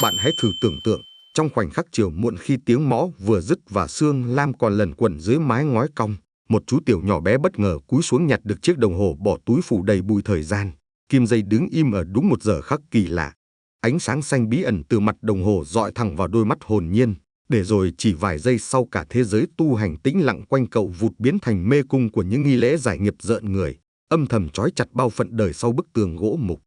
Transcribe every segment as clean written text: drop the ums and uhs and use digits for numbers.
Bạn hãy thử tưởng tượng, trong khoảnh khắc chiều muộn khi tiếng mõ vừa dứt và sương lam còn lẩn quẩn dưới mái ngói cong, một chú tiểu nhỏ bé bất ngờ cúi xuống nhặt được chiếc đồng hồ bỏ túi phủ đầy bụi thời gian. Kim dây đứng im ở đúng một giờ khắc kỳ lạ. Ánh sáng xanh bí ẩn từ mặt đồng hồ dọi thẳng vào đôi mắt hồn nhiên, để rồi chỉ vài giây sau cả thế giới tu hành tĩnh lặng quanh cậu vụt biến thành mê cung của những nghi lễ giải nghiệp rợn người, âm thầm trói chặt bao phận đời sau bức tường gỗ mục.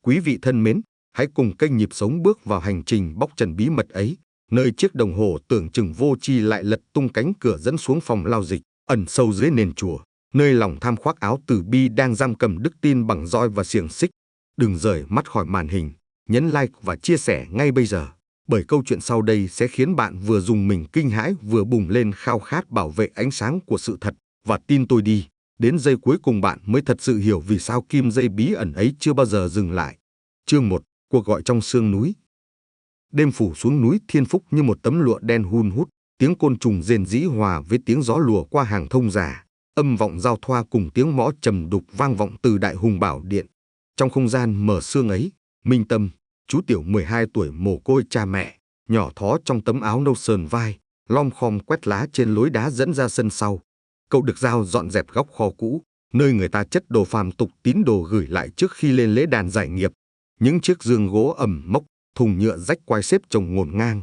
Quý vị thân mến, hãy cùng kênh Nhịp Sống bước vào hành trình bóc trần bí mật ấy, nơi chiếc đồng hồ tưởng chừng vô tri lại lật tung cánh cửa dẫn xuống phòng lao dịch, ẩn sâu dưới nền chùa, nơi lòng tham khoác áo từ bi đang giam cầm đức tin bằng roi và xiềng xích. Đừng rời mắt khỏi màn hình, nhấn like và chia sẻ ngay bây giờ, bởi câu chuyện sau đây sẽ khiến bạn vừa rùng mình kinh hãi vừa bùng lên khao khát bảo vệ ánh sáng của sự thật. Và tin tôi đi, đến giây cuối cùng bạn mới thật sự hiểu vì sao kim dây bí ẩn ấy chưa bao giờ dừng lại. Chương 1. Cuộc gọi trong sương núi. Đêm phủ xuống núi Thiên Phúc như một tấm lụa đen hun hút, tiếng côn trùng rền rĩ hòa với tiếng gió lùa qua hàng thông già, âm vọng giao thoa cùng tiếng mõ trầm đục vang vọng từ Đại Hùng Bảo Điện. Trong không gian mờ sương ấy, Minh Tâm, chú tiểu 12 tuổi mồ côi cha mẹ, nhỏ thó trong tấm áo nâu sờn vai, lom khom quét lá trên lối đá dẫn ra sân sau. Cậu được giao dọn dẹp góc kho cũ, nơi người ta chất đồ phàm tục tín đồ gửi lại trước khi lên lễ đàn giải nghiệp. Những chiếc giường gỗ ẩm mốc, thùng nhựa rách quai xếp chồng ngổn ngang.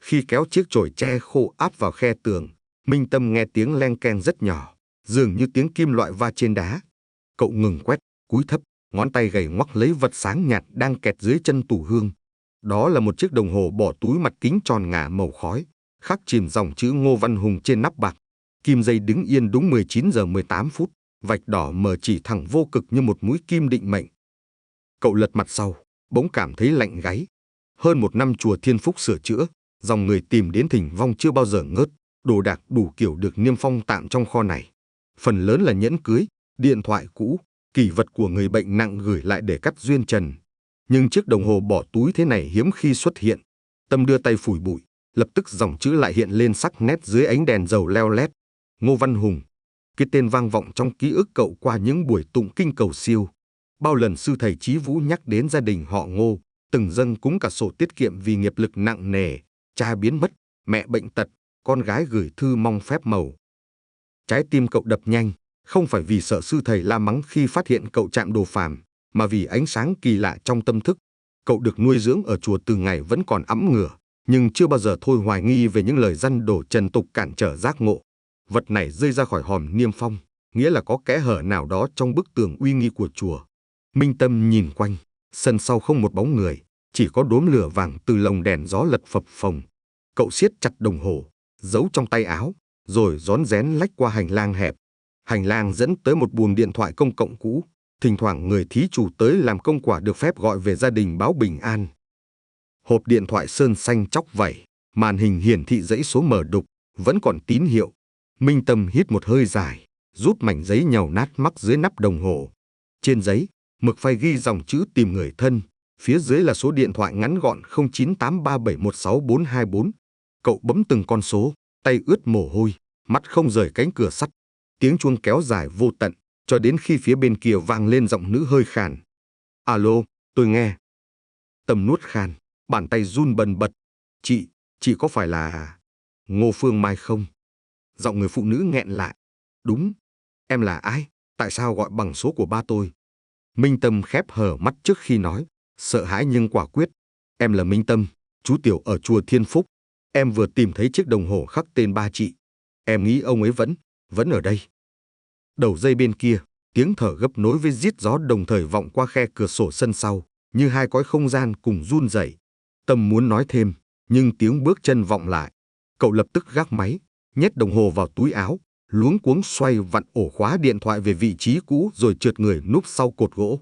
Khi kéo chiếc chổi tre khô áp vào khe tường, Minh Tâm nghe tiếng leng keng rất nhỏ, dường như tiếng kim loại va trên đá. Cậu ngừng quét, cúi thấp, ngón tay gầy ngoắc lấy vật sáng nhạt đang kẹt dưới chân tủ hương. Đó là một chiếc đồng hồ bỏ túi mặt kính tròn ngả màu khói, khắc chìm dòng chữ Ngô Văn Hùng trên nắp bạc. Kim dây đứng yên đúng 19 giờ 18 phút, vạch đỏ mờ chỉ thẳng vô cực như một mũi kim định mệnh. Cậu lật mặt sau, bỗng cảm thấy lạnh gáy. Hơn một năm chùa Thiên Phúc sửa chữa, dòng người tìm đến thỉnh vong chưa bao giờ ngớt, đồ đạc đủ kiểu được niêm phong tạm trong kho này. Phần lớn là nhẫn cưới, điện thoại cũ, kỷ vật của người bệnh nặng gửi lại để cắt duyên trần. Nhưng chiếc đồng hồ bỏ túi thế này hiếm khi xuất hiện. Tâm đưa tay phủi bụi, lập tức dòng chữ lại hiện lên sắc nét dưới ánh đèn dầu leo lét. Ngô Văn Hùng. Cái tên vang vọng trong ký ức cậu qua những buổi tụng kinh cầu siêu. Bao lần sư thầy Chí Vũ nhắc đến gia đình họ Ngô, từng dâng cúng cả sổ tiết kiệm vì nghiệp lực nặng nề, cha biến mất, mẹ bệnh tật, con gái gửi thư mong phép màu. Trái tim cậu đập nhanh, không phải vì sợ sư thầy la mắng khi phát hiện cậu chạm đồ phàm, mà vì ánh sáng kỳ lạ trong tâm thức. Cậu được nuôi dưỡng ở chùa từ ngày vẫn còn ẵm ngửa, nhưng chưa bao giờ thôi hoài nghi về những lời răn đổ trần tục cản trở giác ngộ. Vật này rơi ra khỏi hòm niêm phong, nghĩa là có kẽ hở nào đó trong bức tường uy nghi của chùa. Minh Tâm nhìn quanh, sân sau không một bóng người, chỉ có đốm lửa vàng từ lồng đèn gió lật phập phồng. Cậu siết chặt đồng hồ, giấu trong tay áo, rồi rón rén lách qua hành lang hẹp. Hành lang dẫn tới một buồng điện thoại công cộng cũ, thỉnh thoảng người thí chủ tới làm công quả được phép gọi về gia đình báo bình an. Hộp điện thoại sơn xanh chóc vẩy, màn hình hiển thị dãy số mở đục, vẫn còn tín hiệu. Minh Tâm hít một hơi dài, rút mảnh giấy nhàu nát mắc dưới nắp đồng hồ. Trên giấy, mực phai ghi dòng chữ tìm người thân, phía dưới là số điện thoại ngắn gọn 0983716424. Cậu bấm từng con số, tay ướt mồ hôi, mắt không rời cánh cửa sắt. Tiếng chuông kéo dài vô tận, cho đến khi phía bên kia vang lên giọng nữ hơi khàn. Alo, tôi nghe. Tâm nuốt khan, bàn tay run bần bật. Chị có phải là Ngô Phương Mai không? Giọng người phụ nữ nghẹn lại. Đúng, em là ai? Tại sao gọi bằng số của ba tôi? Minh Tâm khép hờ mắt trước khi nói, sợ hãi nhưng quả quyết. Em là Minh Tâm, chú tiểu ở chùa Thiên Phúc. Em vừa tìm thấy chiếc đồng hồ khắc tên ba chị. Em nghĩ ông ấy vẫn ở đây. Đầu dây bên kia, tiếng thở gấp nối với rít gió đồng thời vọng qua khe cửa sổ sân sau, như hai cõi không gian cùng run rẩy. Tâm muốn nói thêm, nhưng tiếng bước chân vọng lại. Cậu lập tức gác máy, nhét đồng hồ vào túi áo, luống cuống xoay vặn ổ khóa điện thoại về vị trí cũ rồi trượt người núp sau cột gỗ.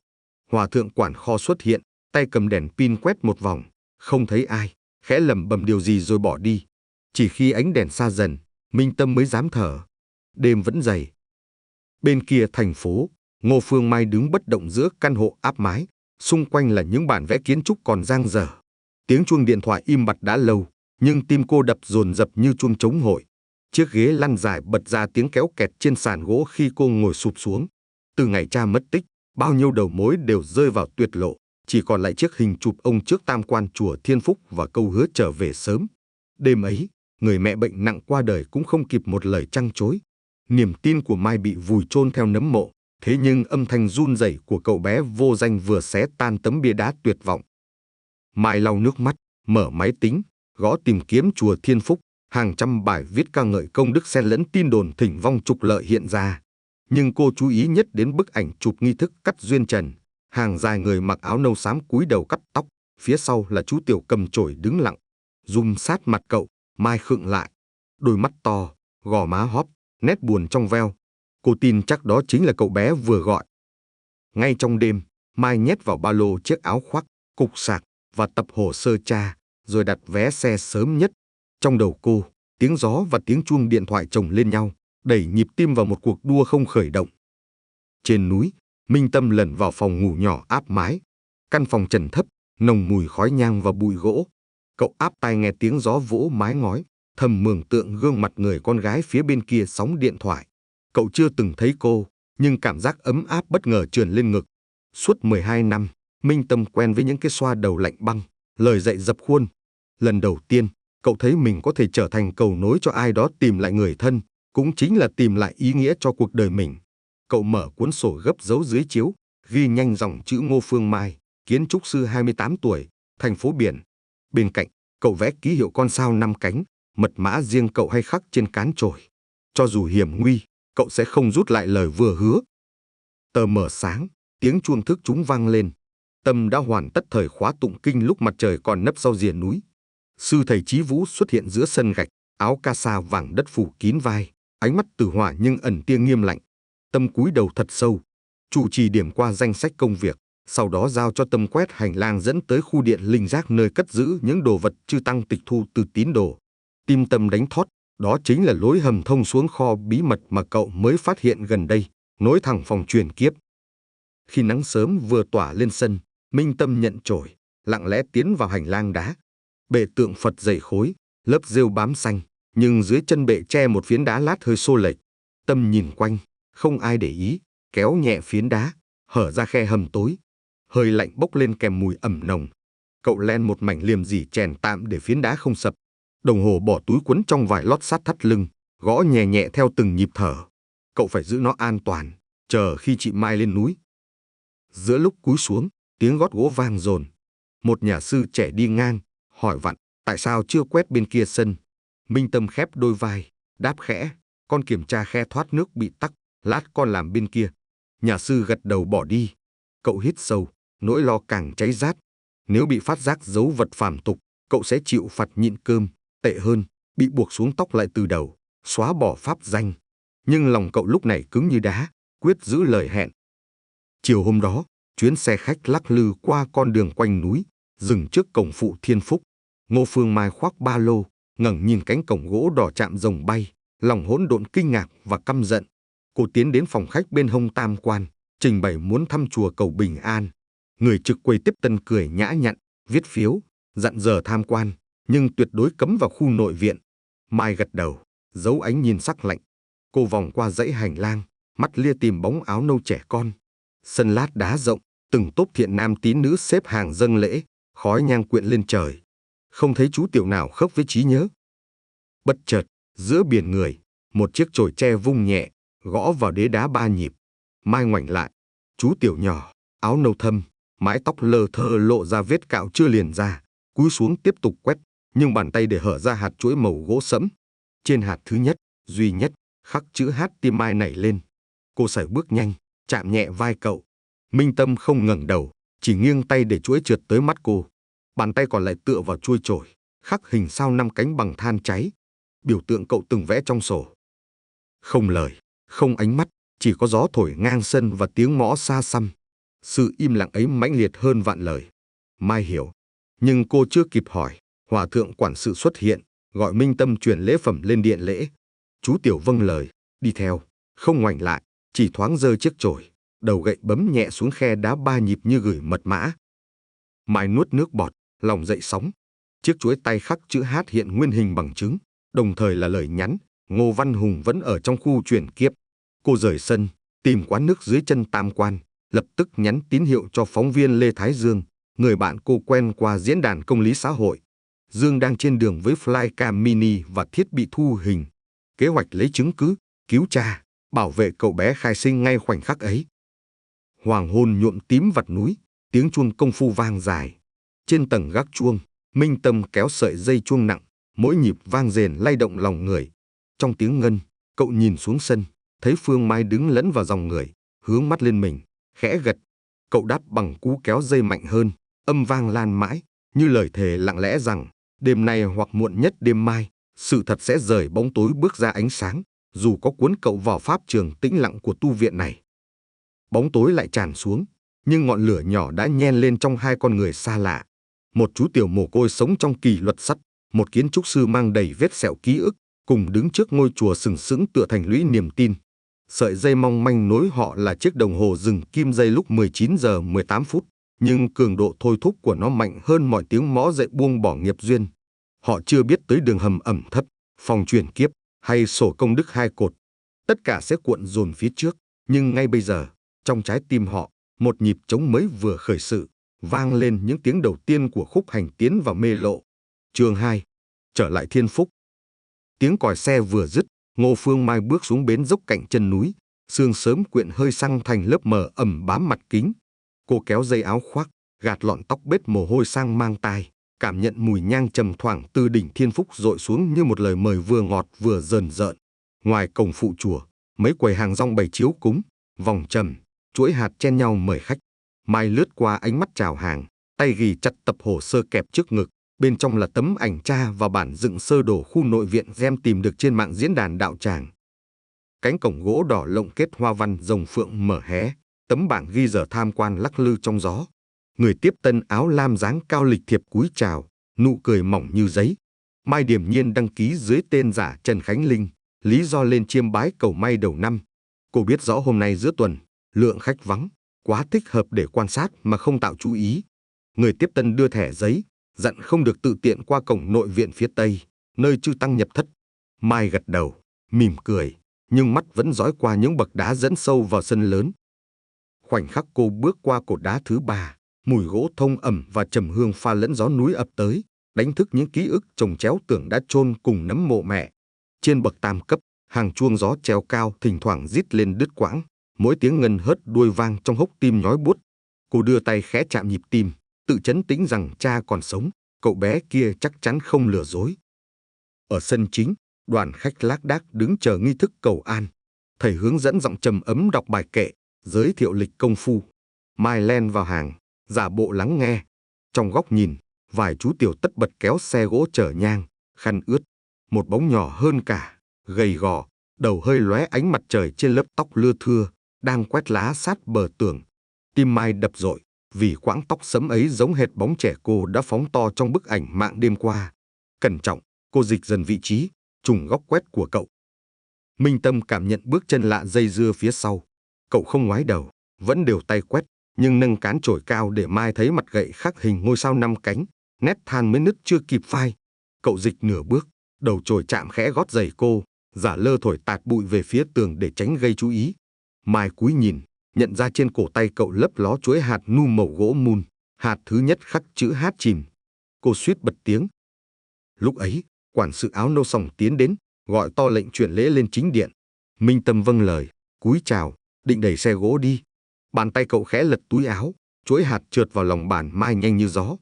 Hòa thượng quản kho xuất hiện, tay cầm đèn pin quét một vòng, không thấy ai, khẽ lẩm bẩm điều gì rồi bỏ đi. Chỉ khi ánh đèn xa dần, Minh Tâm mới dám thở. Đêm vẫn dày. Bên kia thành phố, Ngô Phương Mai đứng bất động giữa căn hộ áp mái, xung quanh là những bản vẽ kiến trúc còn dang dở. Tiếng chuông điện thoại im bặt đã lâu, nhưng tim cô đập dồn dập như chuông trống hội. Chiếc ghế lăn dài bật ra tiếng kéo kẹt trên sàn gỗ khi cô ngồi sụp xuống. Từ ngày cha mất tích, bao nhiêu đầu mối đều rơi vào tuyệt lộ. chỉ còn lại chiếc hình chụp ông trước tam quan chùa Thiên Phúc và câu hứa trở về sớm. Đêm ấy, người mẹ bệnh nặng qua đời cũng không kịp một lời trăng trối. Niềm tin của Mai bị vùi chôn theo nấm mộ, thế nhưng âm thanh run rẩy của cậu bé vô danh vừa xé tan tấm bia đá tuyệt vọng. Mai lau nước mắt, mở máy tính, gõ tìm kiếm chùa Thiên Phúc, hàng trăm bài viết ca ngợi công đức xen lẫn tin đồn thỉnh vong trục lợi hiện ra. Nhưng cô chú ý nhất đến bức ảnh chụp nghi thức cắt duyên trần, hàng dài người mặc áo nâu xám cúi đầu cắt tóc, phía sau là chú Tiểu cầm chổi đứng lặng. Zoom sát mặt cậu, Mai khựng lại, đôi mắt to, gò má hóp, nét buồn trong veo. Cô tin chắc đó chính là cậu bé vừa gọi. Ngay trong đêm, Mai nhét vào ba lô chiếc áo khoác, cục sạc và tập hồ sơ cha, rồi đặt vé xe sớm nhất. Trong đầu cô, tiếng gió và tiếng chuông điện thoại chồng lên nhau, đẩy nhịp tim vào một cuộc đua không khởi động. Trên núi, Minh Tâm lẩn vào phòng ngủ nhỏ áp mái. Căn phòng trần thấp, nồng mùi khói nhang và bụi gỗ. Cậu áp tai nghe tiếng gió vỗ mái ngói, thầm mường tượng gương mặt người con gái phía bên kia sóng điện thoại. Cậu chưa từng thấy cô, nhưng cảm giác ấm áp bất ngờ trườn lên ngực. Suốt 12 năm, Minh Tâm quen với những cái xoa đầu lạnh băng, lời dạy dập khuôn. Lần đầu tiên, cậu thấy mình có thể trở thành cầu nối cho ai đó tìm lại người thân, cũng chính là tìm lại ý nghĩa cho cuộc đời mình. Cậu mở cuốn sổ gấp dấu dưới chiếu, ghi nhanh dòng chữ Ngô Phương Mai, kiến trúc sư 28 tuổi, thành phố Biển. Bên cạnh, cậu vẽ ký hiệu con sao 5 cánh, mật mã riêng cậu hay khắc trên cán chổi. Cho dù hiểm nguy, cậu sẽ không rút lại lời vừa hứa. Tờ mờ sáng, tiếng chuông thức chúng vang lên. Tâm đã hoàn tất thời khóa tụng kinh lúc mặt trời còn nấp sau rìa núi. Sư thầy Chí Vũ xuất hiện giữa sân gạch, áo ca sa vàng đất phủ kín vai, ánh mắt từ hỏa nhưng ẩn tia nghiêm lạnh. Tâm cúi đầu thật sâu, trụ trì điểm qua danh sách công việc, sau đó giao cho Tâm quét hành lang dẫn tới khu điện linh giác nơi cất giữ những đồ vật chư tăng tịch thu từ tín đồ. Tim Tâm đánh thót, đó chính là lối hầm thông xuống kho bí mật mà cậu mới phát hiện gần đây, nối thẳng phòng truyền kiếp. Khi nắng sớm vừa tỏa lên sân, Minh Tâm nhận chổi, lặng lẽ tiến vào hành lang đá. Bệ tượng Phật dày khối, lớp rêu bám xanh, nhưng dưới chân bệ che một phiến đá lát hơi xô lệch. Tâm nhìn quanh, không ai để ý, kéo nhẹ phiến đá, hở ra khe hầm tối. Hơi lạnh bốc lên kèm mùi ẩm nồng. Cậu len một mảnh liềm dỉ chèn tạm để phiến đá không sập. Đồng hồ bỏ túi quấn trong vải lót sát thắt lưng, gõ nhẹ nhẹ theo từng nhịp thở. Cậu phải giữ nó an toàn, chờ khi chị Mai lên núi. Giữa lúc cúi xuống, tiếng gót gỗ vang dồn. Một nhà sư trẻ đi ngang, hỏi vặn, tại sao chưa quét bên kia sân? Minh Tâm khép đôi vai, đáp khẽ, con kiểm tra khe thoát nước bị tắc, lát con làm bên kia. Nhà sư gật đầu bỏ đi. Cậu hít sâu, nỗi lo càng cháy rát. Nếu bị phát giác dấu vật phàm tục, cậu sẽ chịu phạt nhịn cơm, tệ hơn, bị buộc xuống tóc lại từ đầu, xóa bỏ pháp danh. Nhưng lòng cậu lúc này cứng như đá, quyết giữ lời hẹn. Chiều hôm đó, chuyến xe khách lắc lư qua con đường quanh núi, dừng trước cổng phụ Thiên Phúc. Ngô Phương Mai khoác ba lô, ngẩng nhìn cánh cổng gỗ đỏ chạm rồng bay, lòng hỗn độn kinh ngạc và căm giận. Cô tiến đến phòng khách bên hông tam quan, trình bày muốn thăm chùa cầu bình an. Người trực quầy tiếp tân cười nhã nhặn, viết phiếu, dặn giờ tham quan, nhưng tuyệt đối cấm vào khu nội viện. Mai gật đầu, giấu ánh nhìn sắc lạnh. Cô vòng qua dãy hành lang, mắt lia tìm bóng áo nâu trẻ con. Sân lát đá rộng, từng tốp thiện nam tín nữ xếp hàng dâng lễ, khói nhang quyện lên trời. Không thấy chú tiểu nào khớp với trí nhớ. Bất chợt, giữa biển người, một chiếc chổi tre vung nhẹ, gõ vào đế đá 3 nhịp. Mai ngoảnh lại, chú tiểu nhỏ, áo nâu thâm, mái tóc lơ thơ lộ ra vết cạo chưa liền ra, cúi xuống tiếp tục quét, nhưng bàn tay để hở ra hạt chuỗi màu gỗ sẫm. Trên hạt thứ nhất, duy nhất, khắc chữ H tim Mai nảy lên. Cô sải bước nhanh, chạm nhẹ vai cậu. Minh Tâm không ngẩng đầu, chỉ nghiêng tay để chuỗi trượt tới mắt cô. Bàn tay còn lại tựa vào chuôi chổi, khắc hình sao 5 cánh bằng than cháy, biểu tượng cậu từng vẽ trong sổ. Không lời, không ánh mắt, chỉ có gió thổi ngang sân và tiếng mõ xa xăm. Sự im lặng ấy mãnh liệt hơn vạn lời. Mai hiểu, nhưng cô chưa kịp hỏi, hòa thượng quản sự xuất hiện, gọi Minh Tâm chuyển lễ phẩm lên điện lễ. Chú tiểu vâng lời, đi theo, không ngoảnh lại, chỉ thoáng giơ chiếc chổi, đầu gậy bấm nhẹ xuống khe đá 3 nhịp như gửi mật mã. Mai nuốt nước bọt, lòng dậy sóng. Chiếc chuỗi tay khắc chữ H hiện nguyên hình bằng chứng, đồng thời là lời nhắn, Ngô Văn Hùng vẫn ở trong khu chuyển kiếp. Cô rời sân, tìm quán nước dưới chân tam quan, lập tức nhắn tín hiệu cho phóng viên Lê Thái Dương, người bạn cô quen qua diễn đàn công lý xã hội. Dương đang trên đường với flycam mini và thiết bị thu hình. Kế hoạch lấy chứng cứ, cứu cha, bảo vệ cậu bé khai sinh ngay khoảnh khắc ấy. Hoàng hôn nhuộm tím vặt núi, tiếng chuông công phu vang dài. Trên tầng gác chuông, Minh Tâm kéo sợi dây chuông nặng, mỗi nhịp vang rền lay động lòng người. Trong tiếng ngân, cậu nhìn xuống sân, thấy Phương Mai đứng lẫn vào dòng người, hướng mắt lên mình, khẽ gật. Cậu đáp bằng cú kéo dây mạnh hơn, âm vang lan mãi, như lời thề lặng lẽ rằng, đêm nay hoặc muộn nhất đêm mai, sự thật sẽ rời bóng tối bước ra ánh sáng, dù có cuốn cậu vào pháp trường tĩnh lặng của tu viện này. Bóng tối lại tràn xuống, nhưng ngọn lửa nhỏ đã nhen lên trong hai con người xa lạ. Một chú tiểu mồ côi sống trong kỷ luật sắt, một kiến trúc sư mang đầy vết sẹo ký ức, cùng đứng trước ngôi chùa sừng sững tựa thành lũy niềm tin. Sợi dây mong manh nối họ là chiếc đồng hồ dừng kim giây lúc 19 giờ 18 phút, nhưng cường độ thôi thúc của nó mạnh hơn mọi tiếng mõ dậy buông bỏ nghiệp duyên. Họ chưa biết tới đường hầm ẩm thấp, phòng chuyển kiếp hay sổ công đức hai cột. Tất cả sẽ cuộn dồn phía trước, nhưng ngay bây giờ, trong trái tim họ, một nhịp trống mới vừa khởi sự, vang lên những tiếng đầu tiên của khúc hành tiến vào mê lộ. Chương 2. Trở lại Thiên Phúc. Tiếng còi xe vừa dứt, Ngô Phương Mai bước xuống bến dốc cạnh chân núi, sương sớm quyện hơi xăng thành lớp mờ ẩm bám mặt kính. Cô kéo dây áo khoác, gạt lọn tóc bết mồ hôi sang mang tai, cảm nhận mùi nhang trầm thoảng từ đỉnh Thiên Phúc dội xuống như một lời mời vừa ngọt vừa rờn rợn. Ngoài cổng phụ chùa, mấy quầy hàng rong bày chiếu cúng, vòng trầm, chuỗi hạt chen nhau mời khách. Mai lướt qua ánh mắt chào hàng, tay ghi chặt tập hồ sơ kẹp trước ngực, bên trong là tấm ảnh cha và bản dựng sơ đồ khu nội viện em tìm được trên mạng diễn đàn đạo tràng. Cánh cổng gỗ đỏ lộng kết hoa văn rồng phượng mở hé, tấm bảng ghi giờ tham quan lắc lư trong gió. Người tiếp tân áo lam dáng cao lịch thiệp cúi chào, nụ cười mỏng như giấy. Mai điềm nhiên đăng ký dưới tên giả Trần Khánh Linh, lý do lên chiêm bái cầu may đầu năm. Cô biết rõ hôm nay giữa tuần, lượng khách vắng, quá thích hợp để quan sát mà không tạo chú ý. Người tiếp tân đưa thẻ giấy, dặn không được tự tiện qua cổng nội viện phía tây, nơi chư tăng nhập thất. Mai gật đầu, mỉm cười, nhưng mắt vẫn dõi qua những bậc đá dẫn sâu vào sân lớn. Khoảnh khắc cô bước qua cột đá thứ 3, mùi gỗ thông ẩm và trầm hương pha lẫn gió núi ập tới, đánh thức những ký ức chồng chéo tưởng đã chôn cùng nấm mộ mẹ. Trên bậc tam cấp, hàng chuông gió treo cao thỉnh thoảng rít lên đứt quãng, mỗi tiếng ngân hớt đuôi vang trong hốc tim nhói buốt. Cô đưa tay khẽ chạm nhịp tim, tự trấn tĩnh rằng cha còn sống, cậu bé kia chắc chắn không lừa dối. Ở sân chính, đoàn khách lác đác đứng chờ nghi thức cầu an. Thầy hướng dẫn giọng trầm ấm đọc bài kệ, giới thiệu lịch công phu. Mai len vào hàng, giả bộ lắng nghe. Trong góc nhìn, vài chú tiểu tất bật kéo xe gỗ chở nhang, khăn ướt. Một bóng nhỏ hơn cả, gầy gò, đầu hơi lóe ánh mặt trời trên lớp tóc lưa thưa, đang quét lá sát bờ tường. Tim Mai đập dội, vì quãng tóc sẫm ấy giống hệt bóng trẻ cô đã phóng to trong bức ảnh mạng đêm qua. Cẩn trọng, cô dịch dần vị trí, trùng góc quét của cậu. Minh Tâm cảm nhận bước chân lạ dây dưa phía sau. Cậu không ngoái đầu, vẫn đều tay quét, nhưng nâng cán chổi cao để Mai thấy mặt gậy khắc hình ngôi sao 5 cánh, nét than mới nứt chưa kịp phai. Cậu dịch nửa bước, đầu chổi chạm khẽ gót giày cô, giả lơ thổi tạt bụi về phía tường để tránh gây chú ý. Mai cúi nhìn, nhận ra trên cổ tay cậu lấp ló chuỗi hạt nu màu gỗ mun, hạt thứ nhất khắc chữ H chìm. Cô suýt bật tiếng. Lúc ấy, quản sự áo nâu sòng tiến đến, gọi to lệnh chuyển lễ lên chính điện. Minh Tâm vâng lời, cúi chào, định đẩy xe gỗ đi. Bàn tay cậu khẽ lật túi áo, chuỗi hạt trượt vào lòng bàn Mai nhanh như gió.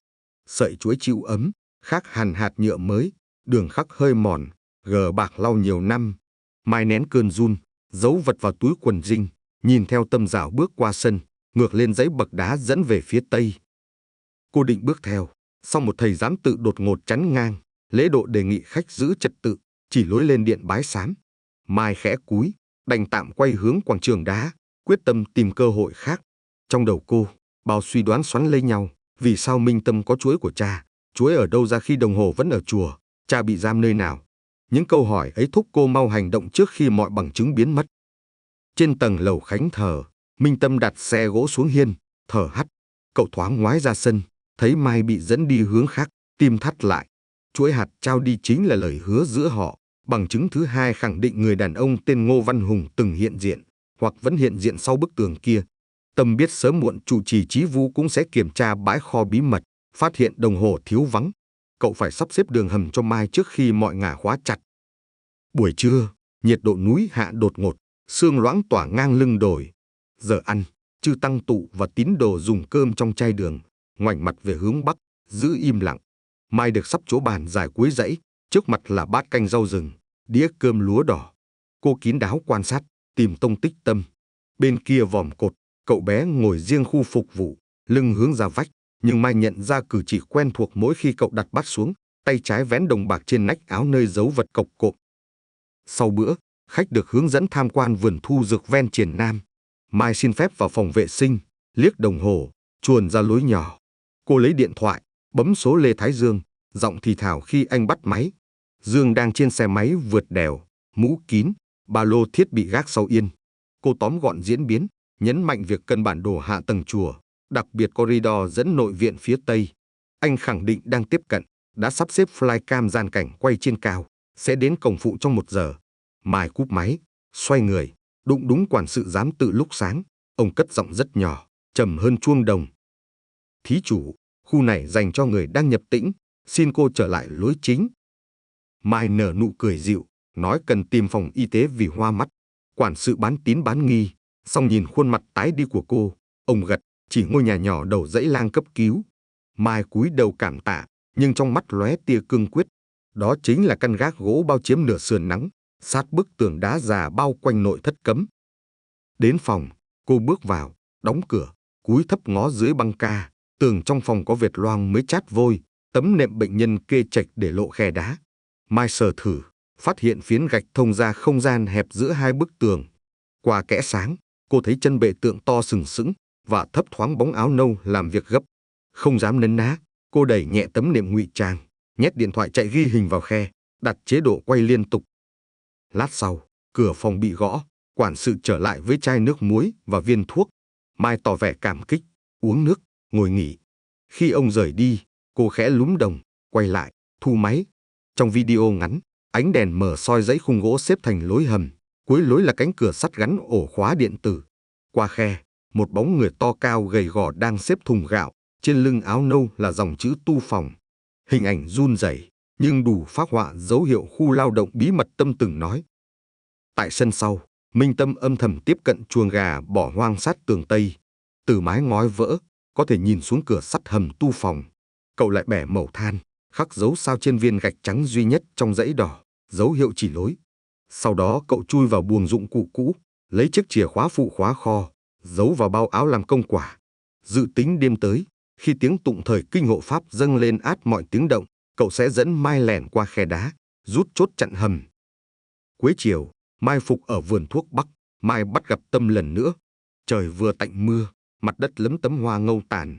Sợi chuỗi chịu ấm, khác hẳn hạt nhựa mới, đường khắc hơi mòn, gờ bạc lau nhiều năm. Mai nén cơn run, giấu vật vào túi quần jean, nhìn theo Tâm dạo bước qua sân, ngược lên dãy bậc đá dẫn về phía tây. Cô định bước theo, sau một thầy giám tự đột ngột chắn ngang, lễ độ đề nghị khách giữ trật tự, chỉ lối lên điện bái sám. Mai khẽ cúi, đành tạm quay hướng quảng trường đá, quyết tâm tìm cơ hội khác. Trong đầu cô, bao suy đoán xoắn lấy nhau, vì sao Minh Tâm có chuỗi của cha, chuỗi ở đâu ra khi đồng hồ vẫn ở chùa, cha bị giam nơi nào. Những câu hỏi ấy thúc cô mau hành động trước khi mọi bằng chứng biến mất. Trên tầng lầu khánh thờ, Minh Tâm đặt xe gỗ xuống hiên, thở hắt. Cậu thoáng ngoái ra sân, thấy Mai bị dẫn đi hướng khác, tim thắt lại. Chuỗi hạt trao đi chính là lời hứa giữa họ. Bằng chứng thứ hai khẳng định người đàn ông tên Ngô Văn Hùng từng hiện diện, hoặc vẫn hiện diện sau bức tường kia. Tâm biết sớm muộn trụ trì Chí Vũ cũng sẽ kiểm tra bãi kho bí mật, phát hiện đồng hồ thiếu vắng. Cậu phải sắp xếp đường hầm cho Mai trước khi mọi ngả khóa chặt. Buổi trưa, nhiệt độ núi hạ đột ngột, sương loãng tỏa ngang lưng đồi. Giờ ăn, Chư Tăng Tụ và tín đồ dùng cơm trong chai đường, ngoảnh mặt về hướng bắc, giữ im lặng. Mai được sắp chỗ bàn dài cuối dãy, trước mặt là bát canh rau rừng, đĩa cơm lúa đỏ. Cô kín đáo quan sát, tìm tông tích Tâm. Bên kia vòm cột, cậu bé ngồi riêng khu phục vụ, lưng hướng ra vách, nhưng Mai nhận ra cử chỉ quen thuộc mỗi khi cậu đặt bát xuống, tay trái vén đồng bạc trên nách áo nơi giấu vật cộc cộm. Sau bữa, khách được hướng dẫn tham quan vườn thu dược ven Triền Nam. Mai xin phép vào phòng vệ sinh, liếc đồng hồ, chuồn ra lối nhỏ. Cô lấy điện thoại, bấm số Lê Thái Dương, giọng thì thào khi anh bắt máy. Dương đang trên xe máy vượt đèo, mũ kín, ba lô thiết bị gác sau yên. Cô tóm gọn diễn biến, nhấn mạnh việc cân bản đồ hạ tầng chùa, đặc biệt corridor dẫn nội viện phía Tây. Anh khẳng định đang tiếp cận, đã sắp xếp flycam dàn cảnh quay trên cao, sẽ đến cổng phụ trong 1 giờ. Mai cúp máy, xoay người, đụng đúng quản sự giám tự lúc sáng. Ông cất giọng rất nhỏ, trầm hơn chuông đồng. Thí chủ, khu này dành cho người đang nhập tĩnh, xin cô trở lại lối chính. Mai nở nụ cười dịu, nói cần tìm phòng y tế vì hoa mắt. Quản sự bán tín bán nghi, xong nhìn khuôn mặt tái đi của cô, ông gật, chỉ ngôi nhà nhỏ đầu dãy lang cấp cứu. Mai cúi đầu cảm tạ, nhưng trong mắt lóe tia cương quyết. Đó chính là căn gác gỗ bao chiếm nửa sườn nắng, sát bức tường đá già bao quanh nội thất cấm. Đến phòng, cô bước vào, đóng cửa, cúi thấp ngó dưới băng ca. Tường trong phòng có vệt loang mới chát vôi, tấm nệm bệnh nhân kê chệch để lộ khe đá. Mai sờ thử, phát hiện phiến gạch thông ra không gian hẹp giữa hai bức tường. Qua kẽ sáng, cô thấy chân bệ tượng to sừng sững và thấp thoáng bóng áo nâu làm việc gấp. Không dám nấn ná, cô đẩy nhẹ tấm nệm ngụy trang, nhét điện thoại chạy ghi hình vào khe, đặt chế độ quay liên tục. Lát sau, cửa phòng bị gõ, quản sự trở lại với chai nước muối và viên thuốc. Mai tỏ vẻ cảm kích, uống nước, ngồi nghỉ. Khi ông rời đi, cô khẽ lúm đồng, quay lại, thu máy. Trong video ngắn, ánh đèn mờ soi dãy khung gỗ xếp thành lối hầm. Cuối lối là cánh cửa sắt gắn ổ khóa điện tử. Qua khe, một bóng người to cao gầy gò đang xếp thùng gạo. Trên lưng áo nâu là dòng chữ tu phòng. Hình ảnh run rẩy, nhưng đủ phác họa dấu hiệu khu lao động bí mật Tâm từng nói. Tại sân sau, Minh Tâm âm thầm tiếp cận chuồng gà bỏ hoang sát tường Tây. Từ mái ngói vỡ, có thể nhìn xuống cửa sắt hầm tu phòng. Cậu lại bẻ mẩu than, khắc dấu sao trên viên gạch trắng duy nhất trong dãy đỏ, dấu hiệu chỉ lối. Sau đó cậu chui vào buồng dụng cụ cũ, lấy chiếc chìa khóa phụ khóa kho, giấu vào bao áo làm công quả. Dự tính đêm tới, khi tiếng tụng thời kinh hộ pháp dâng lên át mọi tiếng động, cậu sẽ dẫn Mai lẻn qua khe đá, rút chốt chặn hầm. Cuối chiều, Mai phục ở vườn thuốc Bắc, Mai bắt gặp Tâm lần nữa. Trời vừa tạnh mưa, mặt đất lấm tấm hoa ngâu tàn.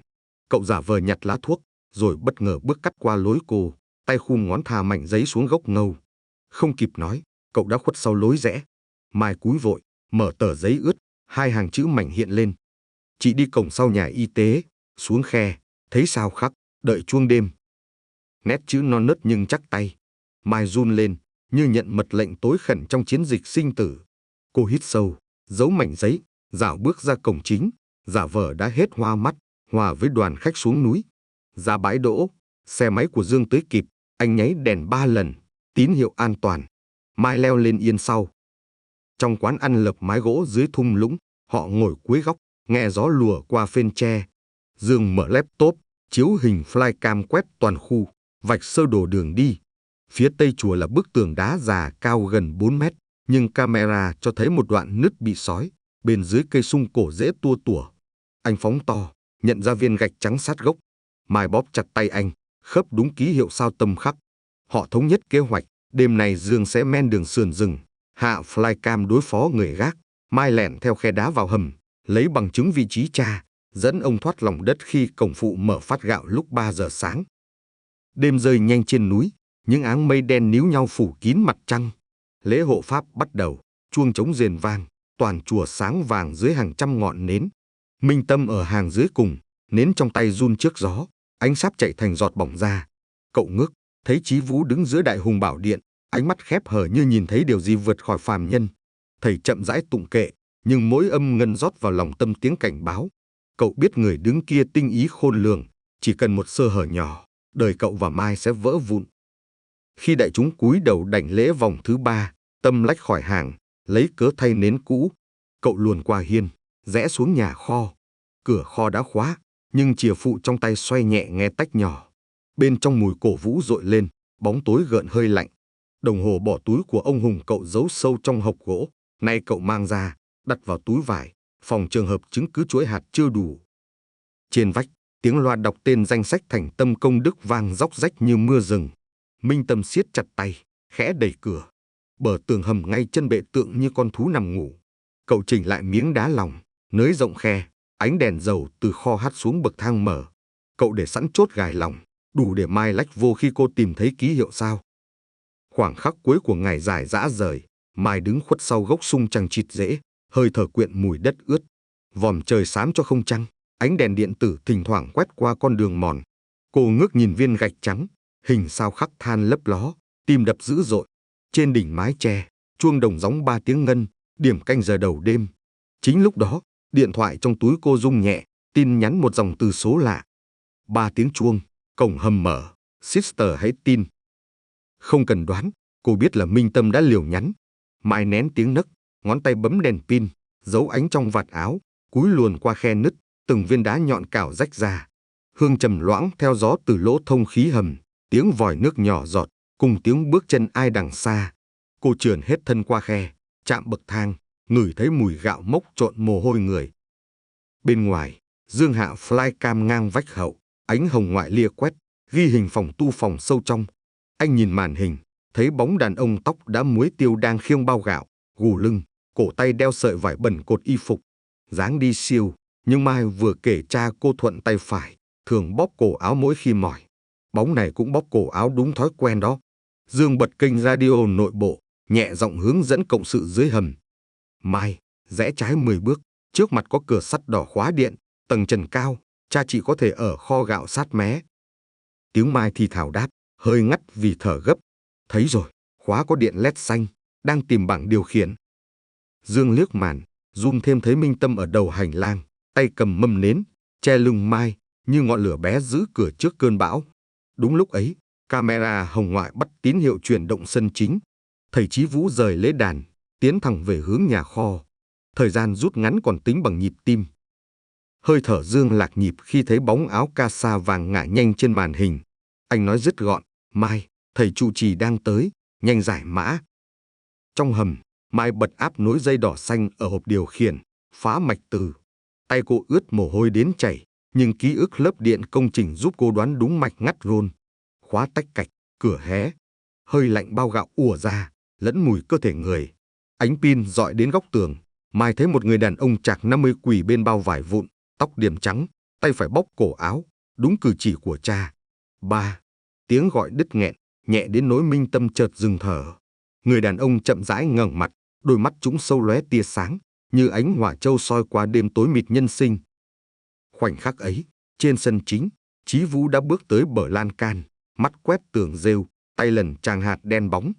Cậu giả vờ nhặt lá thuốc, rồi bất ngờ bước cắt qua lối cô, tay khum ngón thà mảnh giấy xuống gốc ngâu. Không kịp nói, cậu đã khuất sau lối rẽ. Mai cúi vội, mở tờ giấy ướt, 2 hàng chữ mảnh hiện lên. Chị đi cổng sau nhà y tế, xuống khe, thấy sao khắc, đợi chuông đêm. Nét chữ non nớt nhưng chắc tay. Mai run lên, như nhận mật lệnh tối khẩn trong chiến dịch sinh tử. Cô hít sâu, giấu mảnh giấy, dạo bước ra cổng chính, giả vờ đã hết hoa mắt, hòa với đoàn khách xuống núi. Ra bãi đỗ, xe máy của Dương tới kịp, anh nháy đèn 3 lần, tín hiệu an toàn. Mai leo lên yên sau. Trong quán ăn lợp mái gỗ dưới thung lũng, họ ngồi cuối góc, nghe gió lùa qua phên tre. Dương mở laptop, chiếu hình flycam quét toàn khu, vạch sơ đồ đường đi. Phía tây chùa là bức tường đá già cao gần 4 mét, nhưng camera cho thấy một đoạn nứt bị xói, bên dưới cây sung cổ rễ tua tủa. Anh phóng to, nhận ra viên gạch trắng sát gốc. Mai bóp chặt tay anh, khớp đúng ký hiệu sao Tâm khắc. Họ thống nhất kế hoạch, đêm nay Dương sẽ men đường sườn rừng, hạ flycam đối phó người gác. Mai lẻn theo khe đá vào hầm, lấy bằng chứng vị trí cha, dẫn ông thoát lòng đất khi cổng phụ mở phát gạo lúc 3 giờ sáng. Đêm rơi nhanh trên núi, những áng mây đen níu nhau phủ kín mặt trăng. Lễ hộ pháp bắt đầu, chuông trống rền vang, toàn chùa sáng vàng dưới hàng trăm ngọn nến. Minh Tâm ở hàng dưới cùng, nến trong tay run trước gió, ánh sáp chạy thành giọt bỏng ra. Cậu ngước, thấy Chí Vũ đứng giữa đại hùng bảo điện, ánh mắt khép hờ như nhìn thấy điều gì vượt khỏi phàm nhân. Thầy chậm rãi tụng kệ, nhưng mỗi âm ngân rót vào lòng Tâm tiếng cảnh báo. Cậu biết người đứng kia tinh ý khôn lường, chỉ cần một sơ hở nhỏ, đời cậu và Mai sẽ vỡ vụn. Khi đại chúng cúi đầu đảnh lễ vòng thứ 3, Tâm lách khỏi hàng, lấy cớ thay nến cũ. Cậu luồn qua hiên, rẽ xuống nhà kho. Cửa kho đã khóa, nhưng chìa phụ trong tay xoay nhẹ nghe tách nhỏ. Bên trong mùi cổ vũ dội lên, bóng tối gợn hơi lạnh. Đồng hồ bỏ túi của ông Hùng cậu giấu sâu trong hộc gỗ, nay cậu mang ra, đặt vào túi vải, phòng trường hợp chứng cứ chuỗi hạt chưa đủ. Trên vách, tiếng loa đọc tên danh sách thành tâm công đức vang róc rách như mưa rừng. Minh Tâm siết chặt tay, khẽ đẩy cửa. Bờ tường hầm ngay chân bệ tượng như con thú nằm ngủ. Cậu chỉnh lại miếng đá lòng, nới rộng khe, ánh đèn dầu từ kho hắt xuống bậc thang mở. Cậu để sẵn chốt gài lòng, đủ để Mai lách vô khi cô tìm thấy ký hiệu sao. Khoảng khắc cuối của ngày dài dã rời, Mai đứng khuất sau gốc sung chằng chịt rễ, hơi thở quyện mùi đất ướt. Vòm trời xám cho không trăng, ánh đèn điện tử thỉnh thoảng quét qua con đường mòn. Cô ngước nhìn viên gạch trắng, hình sao khắc than lấp ló, tim đập dữ dội. Trên đỉnh mái che, chuông đồng gióng 3 tiếng ngân, điểm canh giờ đầu đêm. Chính lúc đó, điện thoại trong túi cô rung nhẹ, tin nhắn một dòng từ số lạ. 3 tiếng chuông, cổng hầm mở, sister hãy tin. Không cần đoán, cô biết là Minh Tâm đã liều nhắn. Mai nén tiếng nấc, ngón tay bấm đèn pin, giấu ánh trong vạt áo, cúi luồn qua khe nứt, từng viên đá nhọn cào rách ra. Hương trầm loãng theo gió từ lỗ thông khí hầm, tiếng vòi nước nhỏ giọt, cùng tiếng bước chân ai đằng xa. Cô trườn hết thân qua khe, chạm bậc thang, ngửi thấy mùi gạo mốc trộn mồ hôi người. Bên ngoài, dương hạ flycam ngang vách hậu, ánh hồng ngoại lia quét, ghi hình phòng tu phòng sâu trong. Anh nhìn màn hình, thấy bóng đàn ông tóc đã muối tiêu đang khiêng bao gạo, gù lưng, cổ tay đeo sợi vải bẩn cột y phục. Dáng đi siêu, nhưng Mai vừa kể cha cô thuận tay phải, thường bóp cổ áo mỗi khi mỏi. Bóng này cũng bóp cổ áo đúng thói quen đó. Dương bật kênh radio nội bộ, nhẹ giọng hướng dẫn cộng sự dưới hầm. Mai, rẽ trái 10 bước, trước mặt có cửa sắt đỏ khóa điện, tầng trần cao, cha chị có thể ở kho gạo sát mé. Tiếng Mai thì thào đáp, hơi ngắt vì thở gấp. Thấy rồi, khóa có điện led xanh, đang tìm bảng điều khiển. Dương liếc màn, zoom thêm thấy Minh Tâm ở đầu hành lang, tay cầm mâm nến, che lưng Mai, như ngọn lửa bé giữ cửa trước cơn bão. Đúng lúc ấy, camera hồng ngoại bắt tín hiệu chuyển động sân chính. Thầy Chí Vũ rời lễ đàn, tiến thẳng về hướng nhà kho. Thời gian rút ngắn còn tính bằng nhịp tim. Hơi thở Dương lạc nhịp khi thấy bóng áo ca vàng ngả nhanh trên màn hình. Anh nói dứt gọn, Mai, thầy trụ trì đang tới, nhanh giải mã. Trong hầm, Mai bật áp nối dây đỏ xanh ở hộp điều khiển, phá mạch từ. Tay cô ướt mồ hôi đến chảy, nhưng ký ức lớp điện công trình giúp cô đoán đúng mạch ngắt rôn. Khóa tách cạch, cửa hé. Hơi lạnh bao gạo ùa ra, lẫn mùi cơ thể người. Ánh pin dọi đến góc tường. Mai thấy một người đàn ông chạc 50 quỳ bên bao vải vụn, tóc điểm trắng, tay phải bóp cổ áo, đúng cử chỉ của cha. Ba, tiếng gọi đứt nghẹn, nhẹ đến nỗi Minh Tâm chợt dừng thở. Người đàn ông chậm rãi ngẩng mặt, đôi mắt chúng sâu lóe tia sáng, như ánh hỏa châu soi qua đêm tối mịt nhân sinh. Khoảnh khắc ấy, trên sân chính, Chí Vũ đã bước tới bờ lan can, mắt quét tường rêu, tay lần tràng hạt đen bóng.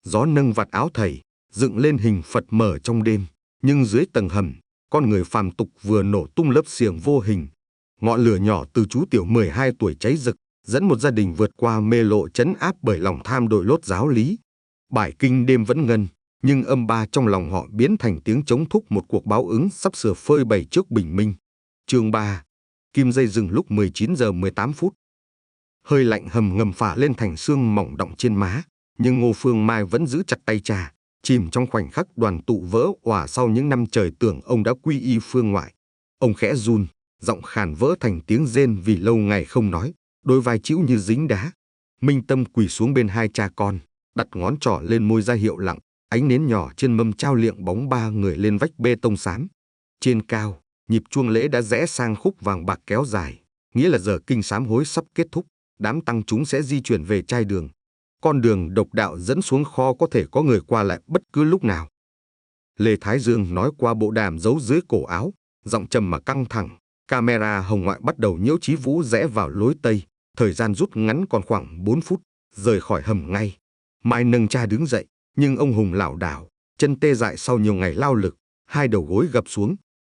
Gió nâng vạt áo thầy, dựng lên hình Phật mở trong đêm, nhưng dưới tầng hầm, con người phàm tục vừa nổ tung lớp xiềng vô hình. Ngọn lửa nhỏ từ chú tiểu 12 tuổi cháy rực, dẫn một gia đình vượt qua mê lộ trấn áp bởi lòng tham đội lốt giáo lý. Bài kinh đêm vẫn ngân, nhưng âm ba trong lòng họ biến thành tiếng chống thúc một cuộc báo ứng sắp sửa phơi bày trước bình minh. Chương 3. Kim dây dừng lúc 19 giờ 18 phút. Hơi lạnh hầm ngầm phả lên thành xương mỏng đọng trên má, nhưng Ngô Phương Mai vẫn giữ chặt tay cha, chìm trong khoảnh khắc đoàn tụ vỡ òa sau những năm trời tưởng ông đã quy y phương ngoại. Ông khẽ run, giọng khàn vỡ thành tiếng rên vì lâu ngày không nói, đôi vai chĩu như dính đá. Minh Tâm quỳ xuống bên hai cha con, đặt ngón trỏ lên môi ra hiệu lặng, ánh nến nhỏ trên mâm trao liệng bóng ba người lên vách bê tông xám. Trên cao, nhịp chuông lễ đã rẽ sang khúc vàng bạc kéo dài, nghĩa là giờ kinh sám hối sắp kết thúc, đám tăng chúng sẽ di chuyển về trai đường. Con đường độc đạo dẫn xuống kho có thể có người qua lại bất cứ lúc nào. Lê Thái Dương nói qua bộ đàm giấu dưới cổ áo, giọng trầm mà căng thẳng. Camera hồng ngoại bắt đầu nhiễu Chí Vũ rẽ vào lối Tây, thời gian rút ngắn còn khoảng 4 phút, rời khỏi hầm ngay. Mai nâng cha đứng dậy, nhưng ông Hùng lảo đảo, chân tê dại sau nhiều ngày lao lực, hai đầu gối gập xuống.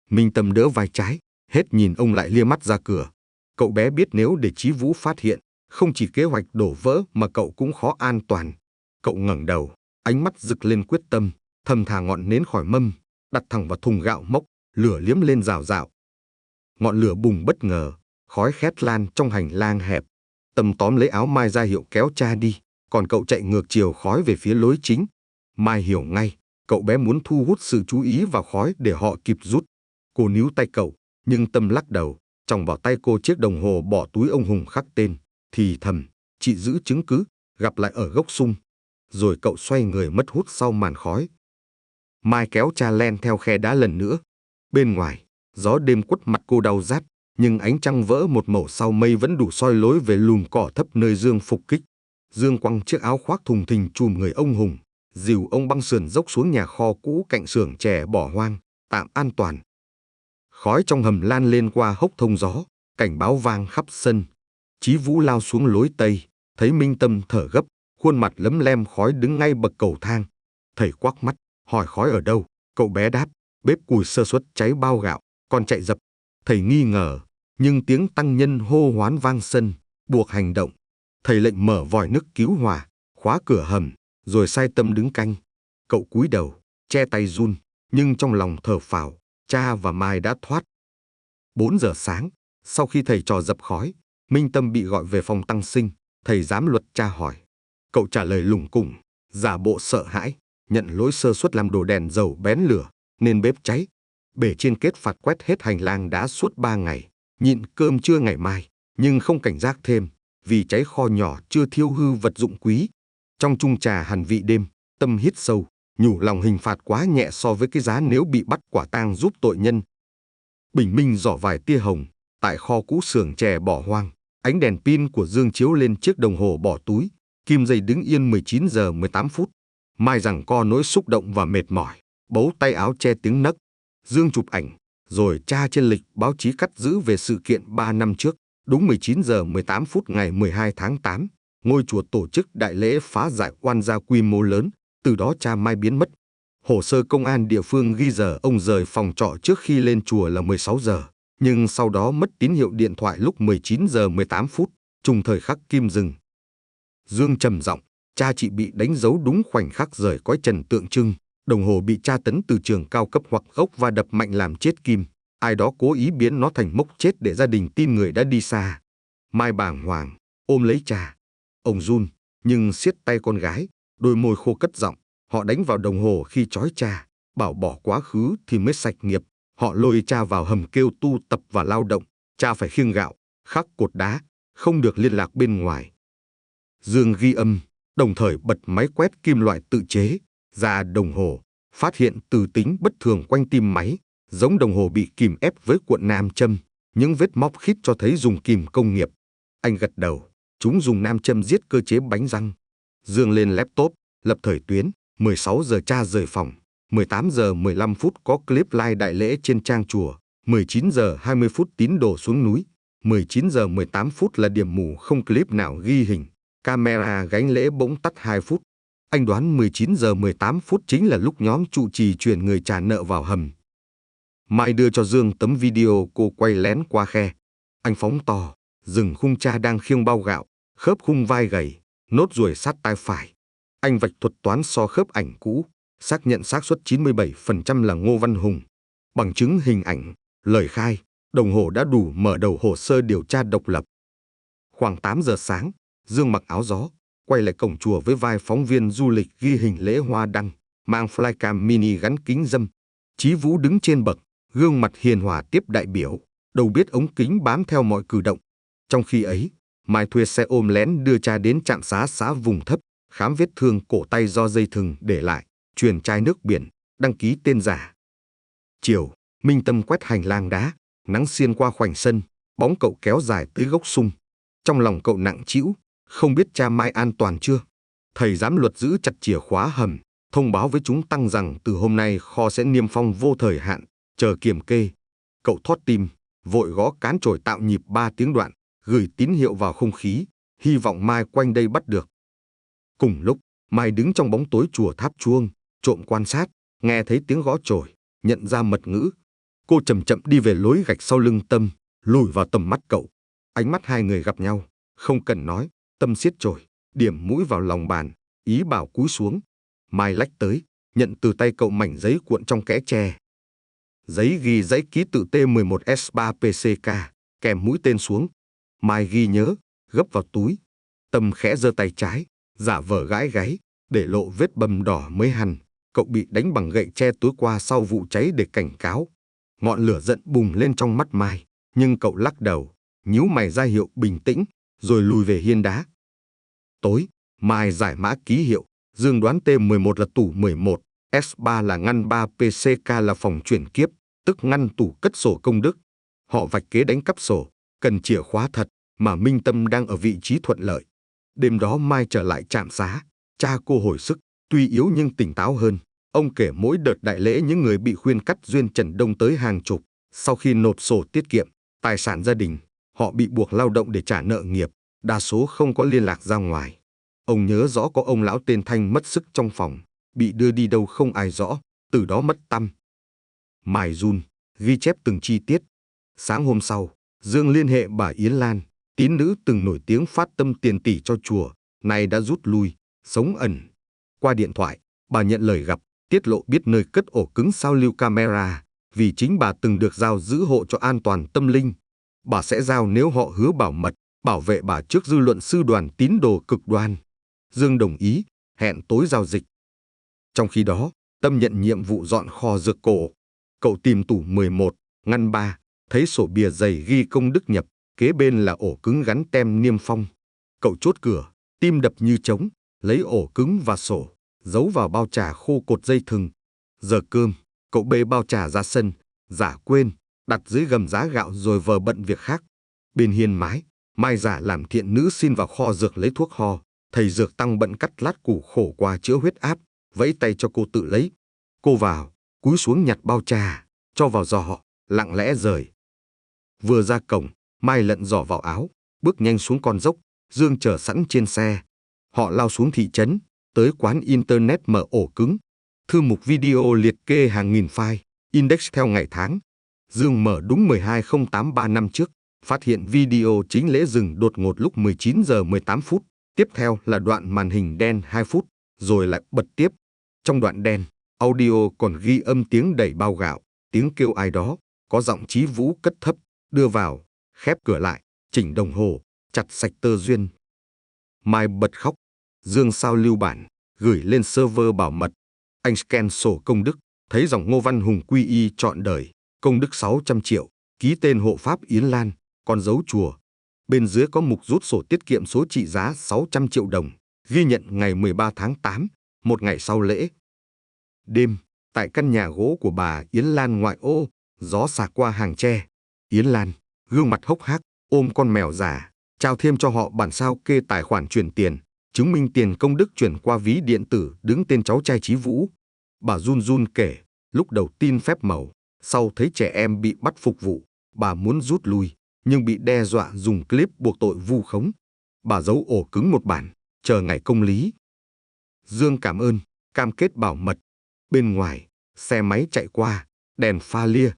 Minh Tâm đỡ vai trái, hết nhìn ông lại lia mắt ra cửa. Cậu bé biết nếu để Chí Vũ phát hiện, không chỉ kế hoạch đổ vỡ mà cậu cũng khó an toàn. Cậu ngẩng đầu, ánh mắt rực lên quyết tâm, thầm thả ngọn nến khỏi mâm, đặt thẳng vào thùng gạo mốc, lửa liếm lên rào rạo. Ngọn lửa bùng bất ngờ, khói khét lan trong hành lang hẹp. Tâm tóm lấy áo Mai ra hiệu kéo cha đi, còn cậu chạy ngược chiều khói về phía lối chính. Mai hiểu ngay, cậu bé muốn thu hút sự chú ý vào khói để họ kịp rút. Cô níu tay cậu, nhưng Tâm lắc đầu, chòng vào tay cô chiếc đồng hồ bỏ túi ông Hùng khắc tên, thì thầm, chị giữ chứng cứ, gặp lại ở gốc sung. Rồi cậu xoay người mất hút sau màn khói. Mai kéo cha len theo khe đá lần nữa. Bên ngoài, gió đêm quất mặt cô đau rát, nhưng ánh trăng vỡ một màu sau mây vẫn đủ soi lối về lùm cỏ thấp nơi Dương phục kích. Dương quăng chiếc áo khoác thùng thình chùm người ông Hùng, dìu ông băng sườn dốc xuống nhà kho cũ cạnh xưởng chè bỏ hoang, tạm an toàn. Khói trong hầm lan lên qua hốc thông gió, cảnh báo vang khắp sân. Chí Vũ lao xuống lối tây, thấy Minh Tâm thở gấp, khuôn mặt lấm lem khói đứng ngay bậc cầu thang. Thầy quắc mắt, hỏi khói ở đâu, cậu bé đáp, bếp củi sơ suất cháy bao gạo, con chạy dập. Thầy nghi ngờ, nhưng tiếng tăng nhân hô hoán vang sân, buộc hành động. Thầy lệnh mở vòi nước cứu hỏa, khóa cửa hầm, rồi sai Tâm đứng canh. Cậu cúi đầu, che tay run, nhưng trong lòng thở phào, cha và Mai đã thoát. 4 giờ sáng, sau khi thầy trò dập khói, Minh Tâm bị gọi về phòng tăng sinh. Thầy giám luật tra hỏi. Cậu trả lời lủng củng, giả bộ sợ hãi, nhận lỗi sơ suất làm đổ đèn dầu bén lửa, nên bếp cháy. Bề trên kết phạt quét hết hành lang đá suốt 3 ngày, nhịn cơm trưa ngày mai, nhưng không cảnh giác thêm, vì cháy kho nhỏ chưa thiêu hư vật dụng quý. Trong chung trà hàn vị đêm, Tâm hít sâu, nhủ lòng hình phạt quá nhẹ so với cái giá nếu bị bắt quả tang giúp tội nhân. Bình minh rỏ vài tia hồng, tại kho cũ xưởng chè bỏ hoang, ánh đèn pin của Dương chiếu lên chiếc đồng hồ bỏ túi, kim dây đứng yên 19 giờ 18 phút. Mai giằng co nỗi xúc động và mệt mỏi, bấu tay áo che tiếng nấc. Dương chụp ảnh, rồi tra trên lịch báo chí cắt giữ về sự kiện 3 năm trước, đúng 19 giờ 18 phút ngày 12 tháng 8, ngôi chùa tổ chức đại lễ phá giải oan gia quy mô lớn, từ đó cha Mai biến mất. Hồ sơ công an địa phương ghi giờ ông rời phòng trọ trước khi lên chùa là 16 giờ, nhưng sau đó mất tín hiệu điện thoại lúc 19 giờ 18 phút, trùng thời khắc kim dừng. Dương trầm giọng, cha chị bị đánh dấu đúng khoảnh khắc rời cõi trần tượng trưng, đồng hồ bị tra tấn từ trường cao cấp hoặc gốc và đập mạnh làm chết kim, ai đó cố ý biến nó thành mốc chết để gia đình tin người đã đi xa. Mai bàng hoàng, ôm lấy cha. Ông run, nhưng siết tay con gái, đôi môi khô cất giọng, họ đánh vào đồng hồ khi trói cha, bảo bỏ quá khứ thì mới sạch nghiệp. Họ lôi cha vào hầm kêu tu tập và lao động, cha phải khiêng gạo, khắc cột đá, không được liên lạc bên ngoài. Dương ghi âm, đồng thời bật máy quét kim loại tự chế, ra đồng hồ, phát hiện từ tính bất thường quanh tim máy, giống đồng hồ bị kìm ép với cuộn nam châm, những vết móc khít cho thấy dùng kìm công nghiệp. Anh gật đầu, chúng dùng nam châm giết cơ chế bánh răng. Dương lên laptop, lập thời tuyến, 16 giờ cha rời phòng. 18 giờ 15 phút có clip live đại lễ trên trang chùa, 19 giờ 20 phút tín đồ xuống núi, 19 giờ 18 phút là điểm mù không clip nào ghi hình, camera gánh lễ bỗng tắt 2 phút. Anh đoán 19 giờ 18 phút chính là lúc nhóm trụ trì chuyển người trả nợ vào hầm. Mai đưa cho Dương tấm video cô quay lén qua khe. Anh phóng to, dừng khung cha đang khiêng bao gạo, khớp khung vai gầy, nốt ruồi sát tai phải. Anh vạch thuật toán so khớp ảnh cũ, xác nhận xác suất 97% là Ngô Văn Hùng. Bằng chứng hình ảnh, lời khai, đồng hồ đã đủ mở đầu hồ sơ điều tra độc lập. Khoảng 8 giờ sáng, Dương mặc áo gió, quay lại cổng chùa với vai phóng viên du lịch ghi hình lễ hoa đăng, mang flycam mini gắn kính râm. Chí Vũ đứng trên bậc, gương mặt hiền hòa tiếp đại biểu, đầu biết ống kính bám theo mọi cử động. Trong khi ấy, Mai thuê xe ôm lén đưa cha đến trạm xá xã vùng thấp, khám vết thương cổ tay do dây thừng để lại, truyền chai nước biển, đăng ký tên giả. Chiều, Minh Tâm quét hành lang đá, nắng xiên qua khoảnh sân, bóng cậu kéo dài tới gốc sung. Trong lòng cậu nặng trĩu, không biết cha Mai an toàn chưa. Thầy giám luật giữ chặt chìa khóa hầm, thông báo với chúng tăng rằng từ hôm nay kho sẽ niêm phong vô thời hạn, chờ kiểm kê. Cậu thót tim, vội gõ cán chổi tạo nhịp 3 tiếng đoạn, gửi tín hiệu vào không khí, hy vọng Mai quanh đây bắt được. Cùng lúc, Mai đứng trong bóng tối chùa Tháp Chuông, trộm quan sát, nghe thấy tiếng gõ chổi, nhận ra mật ngữ. Cô chậm chậm đi về lối gạch sau lưng Tâm, lùi vào tầm mắt cậu. Ánh mắt hai người gặp nhau, không cần nói, Tâm siết chổi, điểm mũi vào lòng bàn, ý bảo cúi xuống. Mai lách tới, nhận từ tay cậu mảnh giấy cuộn trong kẽ tre. Giấy ghi dãy ký tự T11S3PCK, kèm mũi tên xuống. Mai ghi nhớ, gấp vào túi. Tâm khẽ giơ tay trái, giả vờ gãi gáy, để lộ vết bầm đỏ mới hằn. Cậu bị đánh bằng gậy tre tối qua sau vụ cháy để cảnh cáo. Ngọn lửa giận bùng lên trong mắt Mai, nhưng cậu lắc đầu, nhíu mày ra hiệu bình tĩnh, rồi lùi về hiên đá. Tối, Mai giải mã ký hiệu, Dương đoán T11 là tủ 11, S3 là ngăn 3, PCK là phòng chuyển kiếp, tức ngăn tủ cất sổ công đức. Họ vạch kế đánh cắp sổ, cần chìa khóa thật, mà Minh Tâm đang ở vị trí thuận lợi. Đêm đó Mai trở lại trạm xá, cha cô hồi sức, tuy yếu nhưng tỉnh táo hơn. Ông kể mỗi đợt đại lễ những người bị khuyên cắt duyên Trần Đông tới hàng chục. Sau khi nộp sổ tiết kiệm, tài sản gia đình, họ bị buộc lao động để trả nợ nghiệp, đa số không có liên lạc ra ngoài. Ông nhớ rõ có ông lão tên Thanh mất sức trong phòng, bị đưa đi đâu không ai rõ, từ đó mất tăm. Mai run, ghi chép từng chi tiết. Sáng hôm sau, Dương liên hệ bà Yến Lan, tín nữ từng nổi tiếng phát tâm tiền tỷ cho chùa, nay đã rút lui, sống ẩn. Qua điện thoại, bà nhận lời gặp, tiết lộ biết nơi cất ổ cứng sao lưu camera, vì chính bà từng được giao giữ hộ cho an toàn tâm linh. Bà sẽ giao nếu họ hứa bảo mật, bảo vệ bà trước dư luận sư đoàn tín đồ cực đoan. Dương đồng ý, hẹn tối giao dịch. Trong khi đó, Tâm nhận nhiệm vụ dọn kho dược cổ. Cậu tìm tủ 11, ngăn 3, thấy sổ bìa dày ghi công đức nhập, kế bên là ổ cứng gắn tem niêm phong. Cậu chốt cửa, tim đập như trống, lấy ổ cứng và sổ, giấu vào bao trà khô cột dây thừng. Giờ cơm, cậu bê bao trà ra sân, giả quên, đặt dưới gầm giá gạo rồi vờ bận việc khác. Bên hiên mái, Mai giả làm thiện nữ xin vào kho dược lấy thuốc ho. Thầy dược tăng bận cắt lát củ khổ qua chữa huyết áp, vẫy tay cho cô tự lấy. Cô vào, cúi xuống nhặt bao trà, cho vào giỏ, lặng lẽ rời. Vừa ra cổng, Mai lận giỏ vào áo, bước nhanh xuống con dốc, Dương chờ sẵn trên xe. Họ lao xuống thị trấn, tới quán internet mở ổ cứng. Thư mục video liệt kê hàng nghìn file, index theo ngày tháng. Dương mở đúng 12/08/3 năm trước, phát hiện video chính lễ dừng đột ngột lúc 19 giờ 18 phút. Tiếp theo là đoạn màn hình đen 2 phút, rồi lại bật tiếp. Trong đoạn đen, audio còn ghi âm tiếng đẩy bao gạo, tiếng kêu ai đó, có giọng Chí Vũ cất thấp, đưa vào, khép cửa lại, chỉnh đồng hồ, chặt sạch tơ duyên. Mai bật khóc, Dương sao lưu bản, gửi lên server bảo mật. Anh scan sổ công đức, thấy dòng Ngô Văn Hùng quy y trọn đời, công đức 600 triệu, ký tên hộ pháp Yến Lan, con dấu chùa. Bên dưới có mục rút sổ tiết kiệm số trị giá 600 triệu đồng, ghi nhận ngày 13 tháng 8, một ngày sau lễ. Đêm, tại căn nhà gỗ của bà Yến Lan ngoại ô, gió xả qua hàng tre. Yến Lan, gương mặt hốc hác, ôm con mèo già, trao thêm cho họ bản sao kê tài khoản chuyển tiền, chứng minh tiền công đức chuyển qua ví điện tử đứng tên cháu trai Chí Vũ. Bà run run kể, lúc đầu tin phép màu, sau thấy trẻ em bị bắt phục vụ, bà muốn rút lui, nhưng bị đe dọa dùng clip buộc tội vu khống. Bà giấu ổ cứng một bản, chờ ngày công lý. Dương cảm ơn, cam kết bảo mật. Bên ngoài, xe máy chạy qua, đèn pha lia.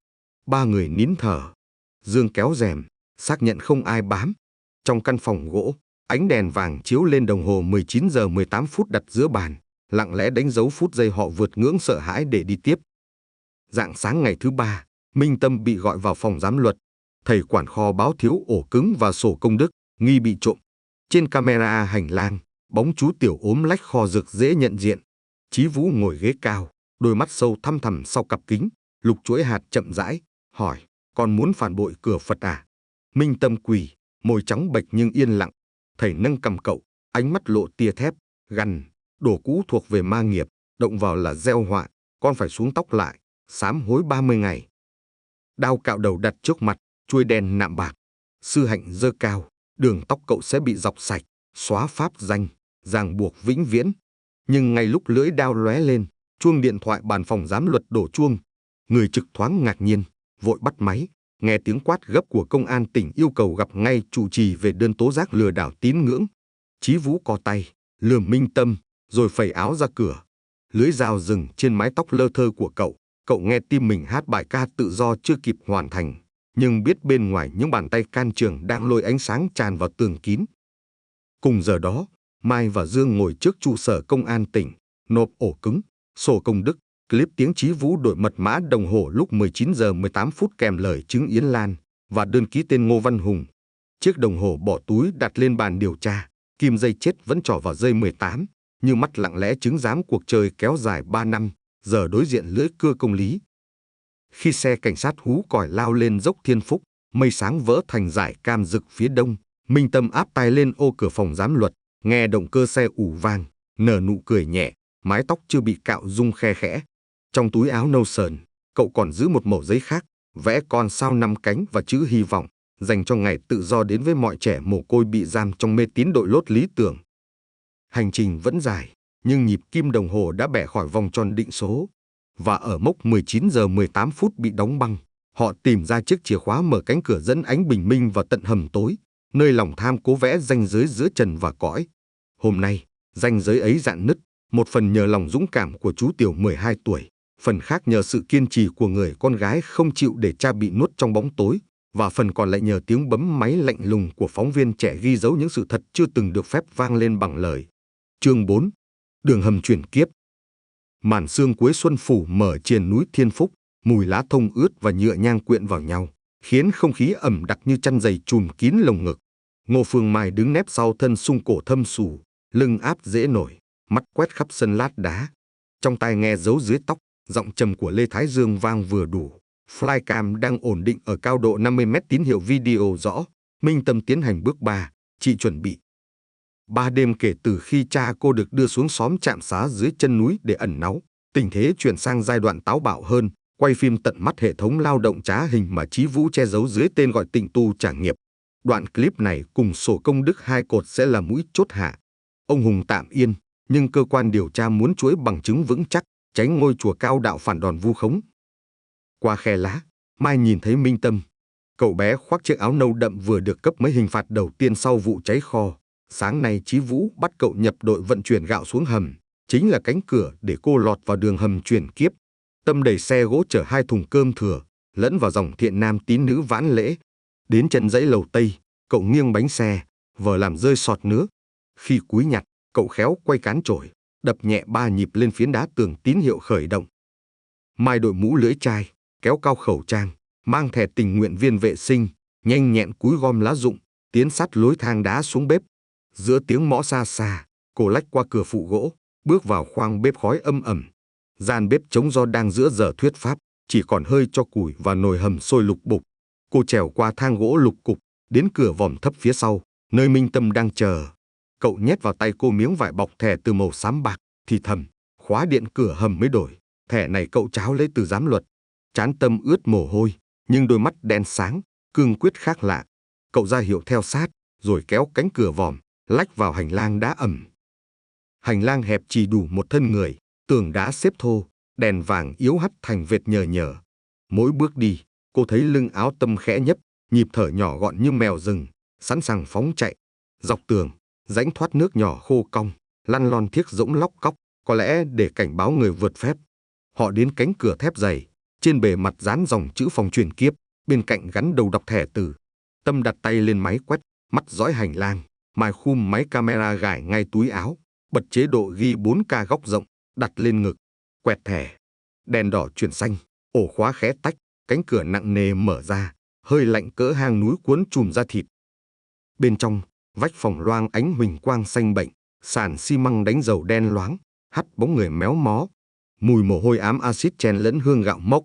Ba người nín thở. Dương kéo rèm, xác nhận không ai bám. Trong căn phòng gỗ, ánh đèn vàng chiếu lên đồng hồ 19 giờ 18 phút đặt giữa bàn, lặng lẽ đánh dấu phút giây họ vượt ngưỡng sợ hãi để đi tiếp. Rạng sáng ngày thứ ba, Minh Tâm bị gọi vào phòng giám luật. Thầy quản kho báo thiếu ổ cứng và sổ công đức, nghi bị trộm. Trên camera hành lang, bóng chú Tiểu ốm lách kho dược dễ nhận diện. Chí Vũ ngồi ghế cao, đôi mắt sâu thăm thẳm sau cặp kính, lục chuỗi hạt chậm rãi, hỏi, con muốn phản bội cửa Phật à? Minh Tâm quỳ, môi trắng bệch nhưng yên lặng. Thầy nâng cầm cậu, ánh mắt lộ tia thép, gằn, đồ cũ thuộc về ma nghiệp, động vào là gieo họa, con phải xuống tóc lại, sám hối 30 ngày. Đao cạo đầu đặt trước mặt, chuôi đen nạm bạc. Sư hạnh giơ cao, đường tóc cậu sẽ bị dọc sạch, xóa pháp danh, ràng buộc vĩnh viễn. Nhưng ngay lúc lưỡi đao lóe lên, chuông điện thoại bàn phòng giám luật đổ chuông. Người trực thoáng ngạc nhiên, vội bắt máy, nghe tiếng quát gấp của công an tỉnh yêu cầu gặp ngay chủ trì về đơn tố giác lừa đảo tín ngưỡng. Chí Vũ co tay, lườm Minh Tâm, rồi phẩy áo ra cửa. Lưỡi dao dừng trên mái tóc lơ thơ của cậu, Cậu nghe tim mình hát bài ca tự do chưa kịp hoàn thành, nhưng biết bên ngoài những bàn tay can trường đang lôi ánh sáng tràn vào tường kín. Cùng giờ đó, Mai và Dương ngồi trước trụ sở công an tỉnh, nộp ổ cứng, sổ công đức, clip tiếng Chí Vũ đổi mật mã đồng hồ lúc 19 giờ 18 phút kèm lời chứng Yến Lan và đơn ký tên Ngô Văn Hùng. Chiếc đồng hồ bỏ túi đặt lên bàn điều tra, kim dây chết vẫn trỏ vào dây 18, như mắt lặng lẽ chứng giám cuộc chơi kéo dài 3 năm, giờ đối diện lưỡi cưa công lý. Khi xe cảnh sát hú còi lao lên dốc Thiên Phúc, mây sáng vỡ thành dải cam rực phía đông, Minh Tâm áp tay lên ô cửa phòng giám luật, nghe động cơ xe ù vang, nở nụ cười nhẹ, mái tóc chưa bị cạo rung khe khẽ. Trong túi áo nâu sờn, cậu còn giữ một mẩu giấy khác, vẽ con sao 5 cánh và chữ hy vọng, dành cho ngày tự do đến với mọi trẻ mồ côi bị giam trong mê tín đội lốt lý tưởng. Hành trình vẫn dài, nhưng nhịp kim đồng hồ đã bẻ khỏi vòng tròn định số. Và ở mốc 19 giờ 18 phút bị đóng băng, họ tìm ra chiếc chìa khóa mở cánh cửa dẫn ánh bình minh vào tận hầm tối, nơi lòng tham cố vẽ ranh giới giữa trần và cõi. Hôm nay, ranh giới ấy rạn nứt, một phần nhờ lòng dũng cảm của chú Tiểu 12 tuổi, phần khác nhờ sự kiên trì của người con gái không chịu để cha bị nuốt trong bóng tối, và phần còn lại nhờ tiếng bấm máy lạnh lùng của phóng viên trẻ ghi dấu những sự thật chưa từng được phép vang lên bằng lời. Chương 4. Đường hầm chuyển kiếp. Màn sương cuối xuân phủ mở trên núi Thiên Phúc, mùi lá thông ướt và nhựa nhang quyện vào nhau, khiến không khí ẩm đặc như chăn dày trùm kín lồng ngực. Ngô Phương Mai đứng nép sau thân xung cổ thâm sù, lưng áp dễ nổi, mắt quét khắp sân lát đá. Trong tai nghe giấu dưới tóc, giọng trầm của Lê Thái Dương vang vừa đủ. Flycam đang ổn định ở cao độ 50 mét, tín hiệu video rõ. Minh Tâm tiến hành bước 3, chị chuẩn bị. 3 đêm kể từ khi cha cô được đưa xuống xóm Trạm Xá dưới chân núi để ẩn náu, tình thế chuyển sang giai đoạn táo bạo hơn, quay phim tận mắt hệ thống lao động trá hình mà Chí Vũ che giấu dưới tên gọi Tịnh Tu Trả Nghiệp. Đoạn clip này cùng sổ công đức 2 cột sẽ là mũi chốt hạ. Ông Hùng tạm yên, nhưng cơ quan điều tra muốn chuỗi bằng chứng vững chắc, tránh ngôi chùa cao đạo phản đòn vu khống. Qua khe lá, Mai nhìn thấy Minh Tâm. Cậu bé khoác chiếc áo nâu đậm vừa được cấp mấy hình phạt đầu tiên sau vụ cháy kho. Sáng nay Chí Vũ bắt cậu nhập đội vận chuyển gạo xuống hầm, chính là cánh cửa để cô lọt vào đường hầm chuyển kiếp. Tâm đẩy xe gỗ chở 2 thùng cơm thừa, lẫn vào dòng thiện nam tín nữ vãn lễ. Đến chân dãy lầu Tây, cậu nghiêng bánh xe, vờ làm rơi sọt nước. Khi cúi nhặt, cậu khéo quay cán chổi, đập nhẹ 3 nhịp lên phiến đá tường tín hiệu khởi động. Mai đội mũ lưỡi chai, kéo cao khẩu trang, mang thẻ tình nguyện viên vệ sinh, nhanh nhẹn cúi gom lá rụng, tiến sát lối thang đá xuống bếp. Giữa tiếng mõ xa xa, cô lách qua cửa phụ gỗ, bước vào khoang bếp khói âm ẩm. Gian bếp trống do đang giữa giờ thuyết pháp, chỉ còn hơi cho củi và nồi hầm sôi lục bục. Cô trèo qua thang gỗ lục cục, đến cửa vòm thấp phía sau, nơi Minh Tâm đang chờ. Cậu nhét vào tay cô miếng vải bọc thẻ từ màu xám bạc, thì thầm, khóa điện cửa hầm mới đổi. Thẻ này cậu tráo lấy từ giám luật. Trán Tâm ướt mồ hôi, nhưng đôi mắt đen sáng, cương quyết khác lạ. Cậu ra hiệu theo sát, rồi kéo cánh cửa vòm, lách vào hành lang đá ẩm. Hành lang hẹp chỉ đủ một thân người, tường đá xếp thô, đèn vàng yếu hắt thành vệt nhờ nhờ. Mỗi bước đi, cô thấy lưng áo Tâm khẽ nhấp, nhịp thở nhỏ gọn như mèo rừng, sẵn sàng phóng chạy. Dọc tường, rãnh thoát nước nhỏ khô cong, lăn lon thiếc rỗng lóc cóc, có lẽ để cảnh báo người vượt phép. Họ đến cánh cửa thép dày, trên bề mặt dán dòng chữ phòng chuyển kiếp, bên cạnh gắn đầu đọc thẻ từ. Tâm đặt tay lên máy quét, mắt dõi hành lang. Mai khum máy camera gài ngay túi áo, bật chế độ ghi 4K góc rộng, đặt lên ngực, quẹt thẻ. Đèn đỏ chuyển xanh, ổ khóa khẽ tách, cánh cửa nặng nề mở ra, hơi lạnh cỡ hang núi cuốn trùm da thịt. Bên trong, vách phòng loang ánh huỳnh quang xanh bệnh, sàn xi măng đánh dầu đen loáng, hắt bóng người méo mó. Mùi mồ hôi ám axit chen lẫn hương gạo mốc.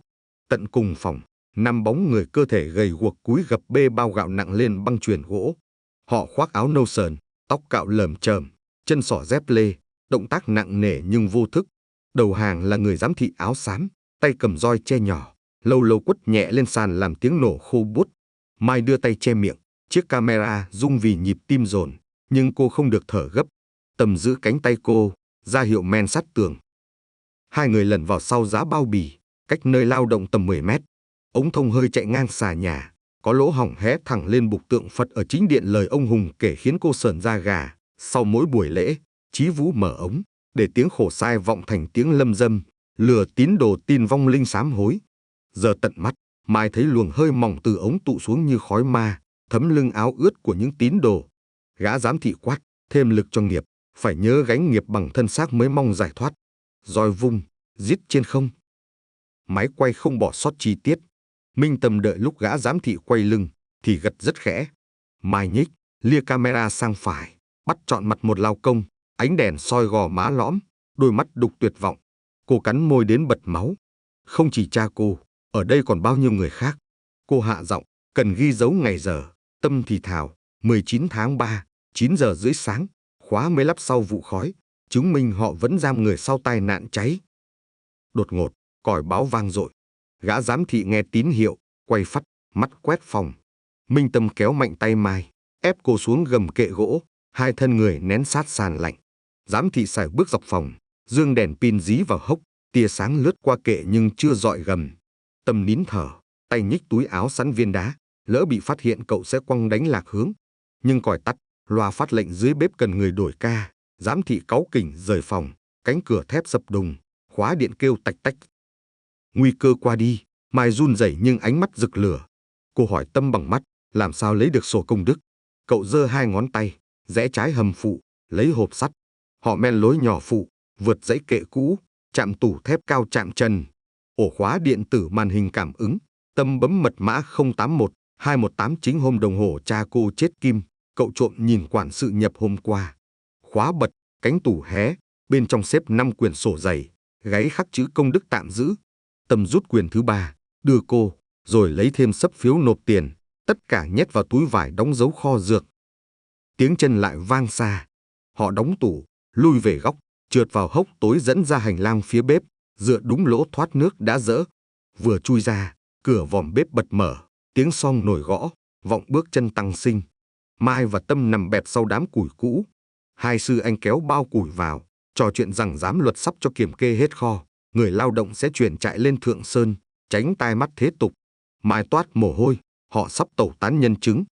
Tận cùng phòng, 5 bóng người cơ thể gầy guộc cúi gập bê bao gạo nặng lên băng chuyền gỗ. Họ khoác áo nâu sờn, tóc cạo lởm chởm, chân xỏ dép lê, động tác nặng nề nhưng vô thức. Đầu hàng là người giám thị áo xám, tay cầm roi tre nhỏ, lâu lâu quất nhẹ lên sàn làm tiếng nổ khô buốt. Mai đưa tay che miệng, chiếc camera rung vì nhịp tim dồn, nhưng cô không được thở gấp. Tâm giữ cánh tay cô, ra hiệu men sát tường. 2 người lẩn vào sau giá bao bì, cách nơi lao động tầm 10 mét. Ống thông hơi chạy ngang xà nhà, có lỗ hổng hé thẳng lên bục tượng Phật ở chính điện. Lời ông Hùng kể khiến cô sởn da gà. Sau mỗi buổi lễ, Chí Vũ mở ống, để tiếng khổ sai vọng thành tiếng lâm dâm. lừa tín đồ tin vong linh sám hối. Giờ tận mắt, Mai thấy luồng hơi mỏng từ ống tụ xuống như khói ma, thấm lưng áo ướt của những tín đồ. Gã giám thị quát, thêm lực cho nghiệp, phải nhớ gánh nghiệp bằng thân xác mới mong giải thoát. Roi vung, giết trên không. Máy quay không bỏ sót chi tiết. Minh Tâm đợi lúc gã giám thị quay lưng, thì gật rất khẽ. Mai nhích, lia camera sang phải, bắt trọn mặt một lao công, ánh đèn soi gò má lõm, đôi mắt đục tuyệt vọng. Cô cắn môi đến bật máu. Không chỉ cha cô, ở đây còn bao nhiêu người khác. Cô hạ giọng, cần ghi dấu ngày giờ. Tâm thì thào, 19 tháng 3, 9 giờ rưỡi sáng, khóa mới lắp sau vụ khói, chứng minh họ vẫn giam người sau tai nạn cháy. Đột ngột, còi báo vang dội. Gã giám thị nghe tín hiệu, quay phắt, mắt quét phòng. Minh Tâm kéo mạnh tay Mai, ép cô xuống gầm kệ gỗ, hai thân người nén sát sàn lạnh. Giám thị sải bước dọc phòng, dương đèn pin dí vào hốc, tia sáng lướt qua kệ nhưng chưa rọi gầm. Tâm nín thở, tay nhích túi áo sẵn viên đá, lỡ bị phát hiện cậu sẽ quăng đánh lạc hướng. Nhưng còi tắt, loa phát lệnh dưới bếp cần người đổi ca. Giám thị cáu kỉnh rời phòng, cánh cửa thép sập đùng, khóa điện kêu tạch tách. Nguy cơ qua đi, Mai run rẩy nhưng ánh mắt rực lửa. Cô hỏi Tâm bằng mắt, làm sao lấy được sổ công đức? Cậu giơ hai ngón tay, rẽ trái hầm phụ, lấy hộp sắt. Họ men lối nhỏ phụ, vượt dãy kệ cũ, chạm tủ thép cao chạm trần. Ổ khóa điện tử màn hình cảm ứng. Tâm bấm mật mã 081-218 chính hôm đồng hồ cha cô chết kim. Cậu trộm nhìn quản sự nhập hôm qua. Khóa bật, cánh tủ hé, bên trong xếp 5 quyển sổ dày, gáy khắc chữ công đức tạm giữ. Tâm rút quyền thứ 3, đưa cô, rồi lấy thêm xấp phiếu nộp tiền, tất cả nhét vào túi vải đóng dấu kho dược. Tiếng chân lại vang xa. Họ đóng tủ, lui về góc, trượt vào hốc tối dẫn ra hành lang phía bếp, dựa đúng lỗ thoát nước đã dỡ. Vừa chui ra, cửa vòm bếp bật mở, tiếng xong nồi gõ, vọng bước chân tăng sinh. Mai và Tâm nằm bẹp sau đám củi cũ. Hai sư anh kéo bao củi vào, trò chuyện rằng giám luật sắp cho kiểm kê hết kho, người lao động sẽ chuyển trại lên Thượng Sơn, tránh tai mắt thế tục. Mai toát mồ hôi, họ sắp tẩu tán nhân chứng.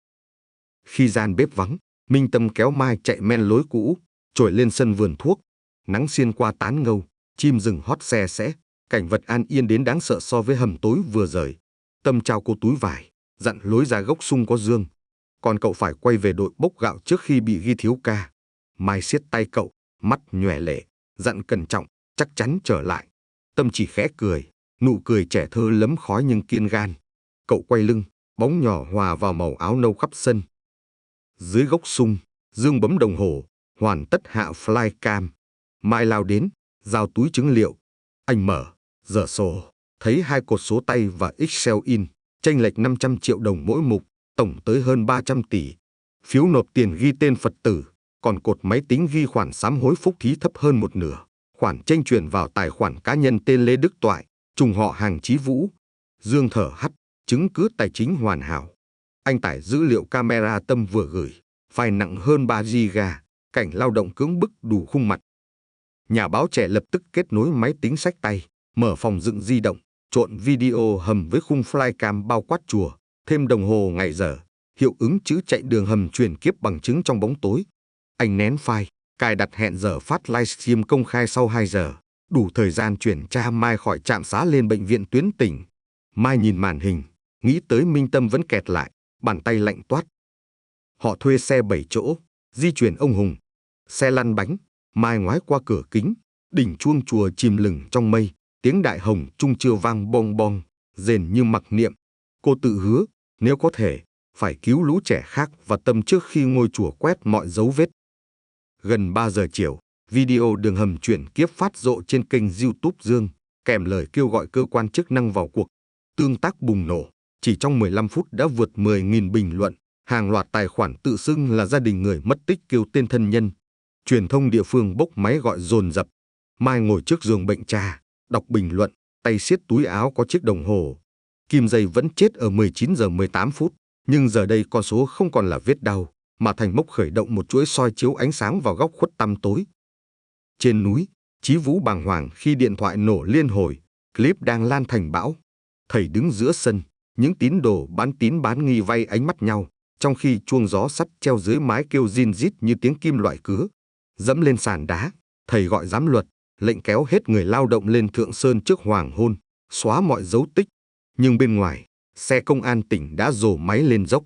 Khi gian bếp vắng, Minh Tâm kéo Mai chạy men lối cũ, trồi lên sân vườn thuốc. Nắng xiên qua tán ngâu, chim rừng hót xe sẽ, cảnh vật an yên đến đáng sợ so với hầm tối vừa rời. Tâm trao cô túi vải, dặn lối ra gốc sung có dương. Còn cậu phải quay về đội bốc gạo trước khi bị ghi thiếu ca. Mai siết tay cậu, mắt nhòe lệ, dặn cẩn trọng, chắc chắn trở lại. Tâm chỉ khẽ cười, nụ cười trẻ thơ lấm khói nhưng kiên gan. Cậu quay lưng, bóng nhỏ hòa vào màu áo nâu khắp sân. Dưới gốc sung, Dương bấm đồng hồ, hoàn tất hạ flycam. Mai lao đến, giao túi chứng liệu. Anh mở, dở sổ, thấy 2 cột số tay và Excel in, chênh lệch 500 triệu đồng mỗi mục, tổng tới hơn 300 tỷ. Phiếu nộp tiền ghi tên Phật tử, còn cột máy tính ghi khoản sám hối phúc thí thấp hơn một nửa. Khoản chênh chuyển vào tài khoản cá nhân tên Lê Đức Toại, trùng họ Hàng Chí Vũ. Dương thở hắt, chứng cứ tài chính hoàn hảo. Anh tải dữ liệu camera Tâm vừa gửi, file nặng hơn 3 GB, cảnh lao động cưỡng bức đủ khung mặt. Nhà báo trẻ lập tức kết nối máy tính xách tay, mở phòng dựng di động, trộn video hầm với khung flycam bao quát chùa, thêm đồng hồ ngày giờ, hiệu ứng chữ chạy đường hầm truyền kiếp bằng chứng trong bóng tối. Anh nén file, cài đặt hẹn giờ phát livestream công khai sau 2 giờ, đủ thời gian chuyển cha Mai khỏi trạm xá lên bệnh viện tuyến tỉnh. Mai nhìn màn hình, nghĩ tới Minh Tâm vẫn kẹt lại, bàn tay lạnh toát. Họ thuê xe 7 chỗ, di chuyển ông Hùng. Xe lăn bánh, Mai ngoái qua cửa kính, đỉnh chuông chùa chìm lừng trong mây, tiếng đại hồng trung chưa vang bong bong, rền như mặc niệm. Cô tự hứa, nếu có thể, phải cứu lũ trẻ khác và Tâm trước khi ngôi chùa quét mọi dấu vết. Gần 3 giờ chiều, video đường hầm chuyển kiếp phát rộ trên kênh YouTube Dương, kèm lời kêu gọi cơ quan chức năng vào cuộc. Tương tác bùng nổ, chỉ trong 15 phút đã vượt 10.000 bình luận, hàng loạt tài khoản tự xưng là gia đình người mất tích kêu tên thân nhân. Truyền thông địa phương bốc máy gọi dồn dập. Mai ngồi trước giường bệnh cha, đọc bình luận, tay siết túi áo có chiếc đồng hồ. Kim dây vẫn chết ở 19 giờ 18 phút, nhưng giờ đây con số không còn là vết đau, mà thành mốc khởi động một chuỗi soi chiếu ánh sáng vào góc khuất tăm tối. Trên núi, Chí Vũ bàng hoàng khi điện thoại nổ liên hồi, clip đang lan thành bão. Thầy đứng giữa sân, những tín đồ bán tín bán nghi vay ánh mắt nhau, trong khi chuông gió sắt treo dưới mái kêu rin rít như tiếng kim loại cứa. Dẫm lên sàn đá, thầy gọi giám luật, lệnh kéo hết người lao động lên Thượng Sơn trước hoàng hôn, xóa mọi dấu tích. Nhưng bên ngoài, xe công an tỉnh đã rồ máy lên dốc.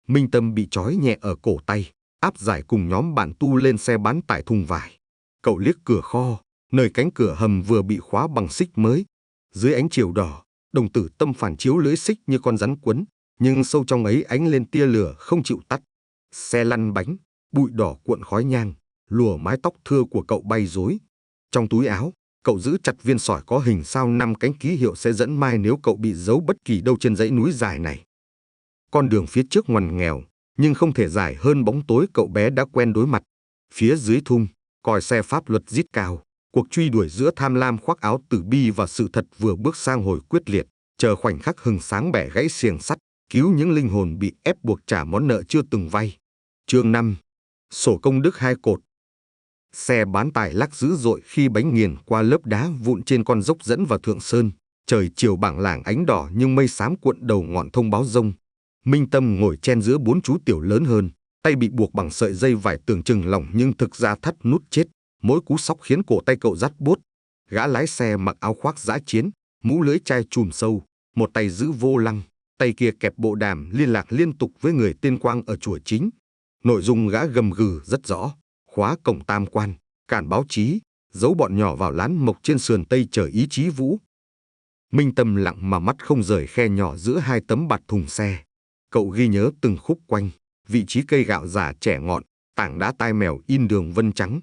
Minh Tâm bị trói nhẹ ở cổ tay, áp giải cùng nhóm bạn tu lên xe bán tải thùng vải. Cậu liếc cửa kho, nơi cánh cửa hầm vừa bị khóa bằng xích mới. Dưới ánh chiều đỏ, đồng tử tâm phản chiếu lưới xích như con rắn quấn, nhưng sâu trong ấy ánh lên tia lửa không chịu tắt. Xe lăn bánh, bụi đỏ cuộn khói nhang, lùa mái tóc thưa của cậu bay rối. Trong túi áo, cậu giữ chặt viên sỏi có hình sao 5 cánh ký hiệu sẽ dẫn mai nếu cậu bị giấu bất kỳ đâu trên dãy núi dài này. Con đường phía trước ngoằn nghèo, nhưng không thể dài hơn bóng tối cậu bé đã quen đối mặt. Phía dưới thung, còi xe pháp luật rít cao, cuộc truy đuổi giữa tham lam khoác áo tử bi và sự thật vừa bước sang hồi quyết liệt, chờ khoảnh khắc hừng sáng bẻ gãy xiềng sắt, cứu những linh hồn bị ép buộc trả món nợ chưa từng vay. Chương 5. Sổ công đức 2 cột. Xe bán tải lắc dữ dội khi bánh nghiền qua lớp đá vụn trên con dốc dẫn vào Thượng Sơn. Trời chiều bảng lảng ánh đỏ nhưng mây xám cuộn đầu ngọn thông báo rông. Minh Tâm ngồi chen giữa 4 chú tiểu lớn hơn, tay bị buộc bằng sợi dây vải tưởng chừng lỏng nhưng thực ra thắt nút chết. Mỗi cú sóc khiến cổ tay cậu rát buốt. Gã lái xe mặc áo khoác dã chiến, mũ lưỡi chai chùm sâu, một tay giữ vô lăng, tay kia kẹp bộ đàm liên lạc liên tục với người tên Quang ở chùa chính. Nội dung gã gầm gừ rất rõ: khóa cổng tam quan, cản báo chí, giấu bọn nhỏ vào lán mộc trên sườn Tây chờ ý chí vũ. Minh Tâm lặng mà mắt không rời khe nhỏ giữa 2 tấm bạt thùng xe. Cậu ghi nhớ từng khúc quanh, vị trí cây gạo già trẻ ngọn, tảng đá tai mèo in đường vân trắng.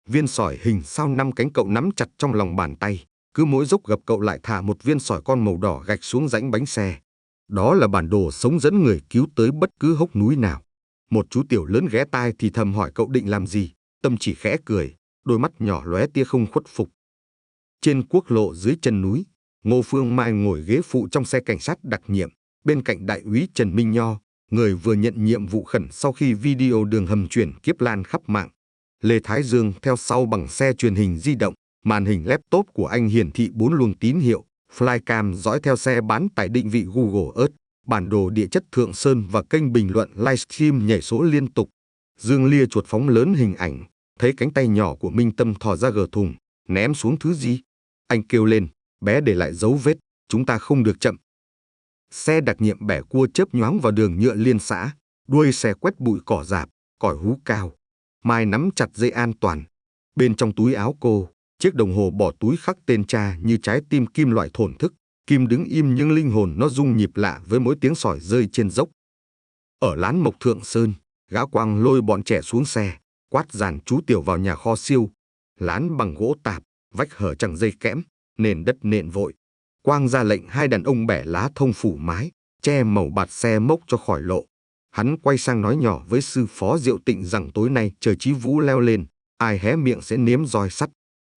Viên sỏi hình sao 5 cánh cậu nắm chặt trong lòng bàn tay, cứ mỗi dốc gập cậu lại thả một viên sỏi con màu đỏ gạch xuống rãnh bánh xe. Đó là bản đồ sống dẫn người cứu tới bất cứ hốc núi nào. Một chú tiểu lớn ghé tai thì thầm hỏi cậu định làm gì. Tâm chỉ khẽ cười, đôi mắt nhỏ lóe tia không khuất phục. Trên quốc lộ dưới chân núi, Ngô Phương Mai ngồi ghế phụ trong xe cảnh sát đặc nhiệm, bên cạnh đại úy Trần Minh Nho, người vừa nhận nhiệm vụ khẩn sau khi video đường hầm chuyển kiếp lan khắp mạng. Lê Thái Dương theo sau bằng xe truyền hình di động, màn hình laptop của anh hiển thị 4 luồng tín hiệu, flycam dõi theo xe bán tải định vị Google Earth, bản đồ địa chất Thượng Sơn và kênh bình luận livestream nhảy số liên tục. Dương lia chuột phóng lớn hình ảnh, thấy cánh tay nhỏ của Minh Tâm thò ra gờ thùng, ném xuống thứ gì. Anh kêu lên, bé để lại dấu vết, chúng ta không được chậm. Xe đặc nhiệm bẻ cua chớp nhoáng vào đường nhựa liên xã, đuôi xe quét bụi cỏ rạp, còi hú cao. Mai nắm chặt dây an toàn. Bên trong túi áo cô, chiếc đồng hồ bỏ túi khắc tên cha như trái tim kim loại thổn thức. Kim đứng im nhưng linh hồn nó rung nhịp lạ với mỗi tiếng sỏi rơi trên dốc. Ở lán mộc Thượng Sơn, gã Quang lôi bọn trẻ xuống xe, quát dàn chú tiểu vào nhà kho siêu. Lán bằng gỗ tạp, vách hở chẳng dây kẽm, nền đất nện vội. Quang ra lệnh 2 đàn ông bẻ lá thông phủ mái, che màu bạt xe mốc cho khỏi lộ. Hắn quay sang nói nhỏ với sư phó Diệu Tịnh rằng tối nay trời chí vũ leo lên, ai hé miệng sẽ nếm roi sắt.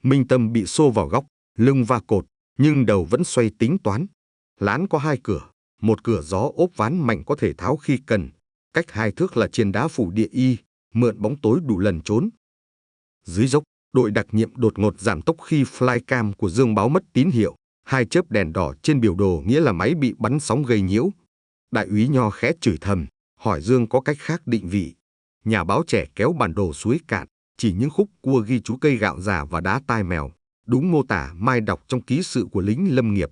Minh Tâm bị xô vào góc, lưng va cột, nhưng đầu vẫn xoay tính toán. Lán có 2 cửa, một cửa gió ốp ván mạnh có thể tháo khi cần, cách 2 thước là trên đá phủ địa y, mượn bóng tối đủ lần trốn. Dưới dốc, đội đặc nhiệm đột ngột giảm tốc khi flycam của Dương báo mất tín hiệu, 2 chớp đèn đỏ trên biểu đồ nghĩa là máy bị bắn sóng gây nhiễu. Đại úy Nho khẽ chửi thầm, hỏi Dương có cách khác định vị. Nhà báo trẻ kéo bản đồ suối cạn, chỉ những khúc cua ghi chú cây gạo già và đá tai mèo, đúng mô tả Mai đọc trong ký sự của lính lâm nghiệp.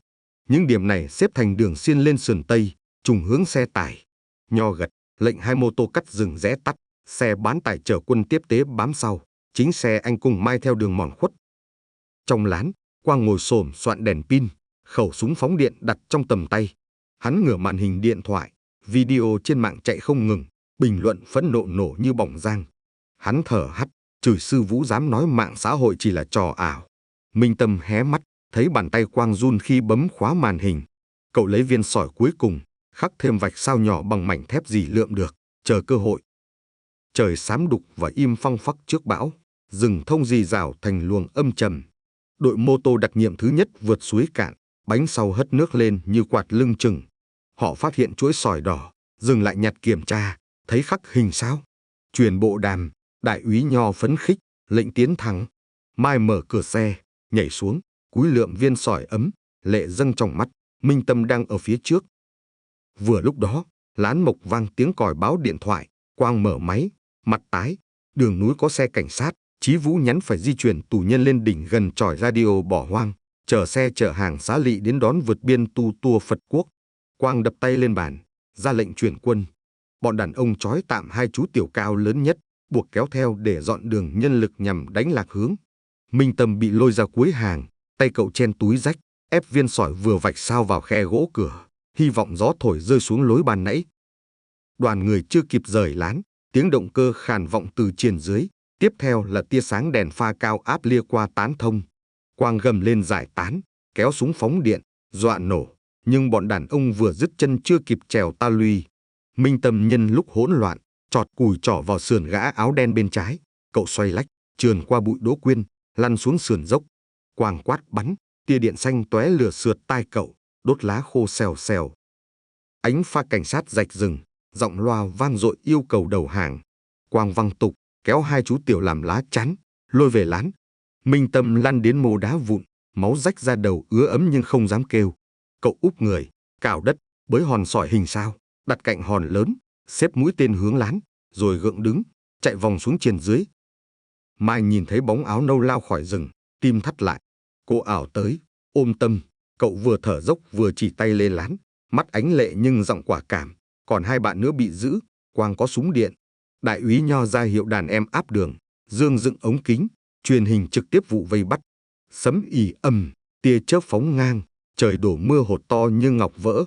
Những điểm này xếp thành đường xiên lên sườn Tây, trùng hướng xe tải. Nho gật, lệnh 2 mô tô cắt dừng rẽ tắt, xe bán tải chở quân tiếp tế bám sau, chính xe anh cùng Mai theo đường mòn khuất. Trong lán, Quang ngồi xổm soạn đèn pin, khẩu súng phóng điện đặt trong tầm tay. Hắn ngửa màn hình điện thoại, video trên mạng chạy không ngừng, bình luận phẫn nộ nổ như bỏng rang. Hắn thở hắt, chửi sư Vũ dám nói mạng xã hội chỉ là trò ảo. Minh Tâm hé mắt, thấy bàn tay Quang run khi bấm khóa màn hình. Cậu lấy viên sỏi cuối cùng, khắc thêm vạch sao nhỏ bằng mảnh thép gì lượm được, chờ cơ hội. Trời xám đục và im phăng phắc trước bão, rừng thông rì rào thành luồng âm trầm. Đội mô tô đặc nhiệm thứ nhất vượt suối cạn, bánh sau hất nước lên như quạt lưng chừng. Họ phát hiện chuỗi sỏi đỏ, dừng lại nhặt kiểm tra, thấy khắc hình sao. Truyền bộ đàm, đại úy Nho phấn khích, lệnh tiến thẳng. Mai mở cửa xe, nhảy xuống, cúi lượm viên sỏi ấm, lệ dâng trong mắt. Minh Tâm đang ở phía trước. Vừa lúc đó, lán mộc vang tiếng còi báo điện thoại. Quang mở máy, mặt tái. Đường núi có xe cảnh sát, Chí Vũ nhắn phải di chuyển tù nhân lên đỉnh gần chòi radio bỏ hoang, chở xe chở hàng xá lị đến đón vượt biên tu tua Phật quốc. Quang đập tay lên bàn, ra lệnh chuyển quân. Bọn đàn ông trói tạm hai chú tiểu cao lớn nhất, buộc kéo theo để dọn đường nhân lực nhằm đánh lạc hướng. Minh Tâm bị lôi ra cuối hàng, tay cậu chen túi rách, ép viên sỏi vừa vạch sao vào khe gỗ cửa, hy vọng gió thổi rơi xuống lối ban nãy. Đoàn người chưa kịp rời lán, tiếng động cơ khàn vọng từ trên dưới, tiếp theo là tia sáng đèn pha cao áp lia qua tán thông. Quang gầm lên giải tán, kéo súng phóng điện, dọa nổ, nhưng bọn đàn ông vừa dứt chân chưa kịp trèo ta luy. Minh Tâm nhân lúc hỗn loạn, chọt cùi trỏ vào sườn gã áo đen bên trái, cậu xoay lách, trườn qua bụi đỗ quyên, lăn xuống sườn dốc. Quang quát bắn, tia điện xanh tóe lửa sượt tai cậu, đốt lá khô xèo xèo. Ánh pha cảnh sát rạch rừng, giọng loa vang dội yêu cầu đầu hàng. Quang văng tục, kéo hai chú tiểu làm lá chắn, lôi về lán. Minh Tâm lăn đến mồ đá vụn, máu rách ra đầu ứa ấm nhưng không dám kêu. Cậu úp người, cào đất, bới hòn sỏi hình sao, đặt cạnh hòn lớn, xếp mũi tên hướng lán, rồi gượng đứng, chạy vòng xuống trên dưới. Mai nhìn thấy bóng áo nâu lao khỏi rừng, tim thắt lại. Cô ảo tới, ôm Tâm, cậu vừa thở dốc vừa chỉ tay lên lán, mắt ánh lệ nhưng giọng quả cảm. Còn hai bạn nữa bị giữ, Quang có súng điện. Đại úy Nho ra hiệu đàn em áp đường, Dương dựng ống kính, truyền hình trực tiếp vụ vây bắt. Sấm ì ầm, tia chớp phóng ngang, trời đổ mưa hột to như ngọc vỡ.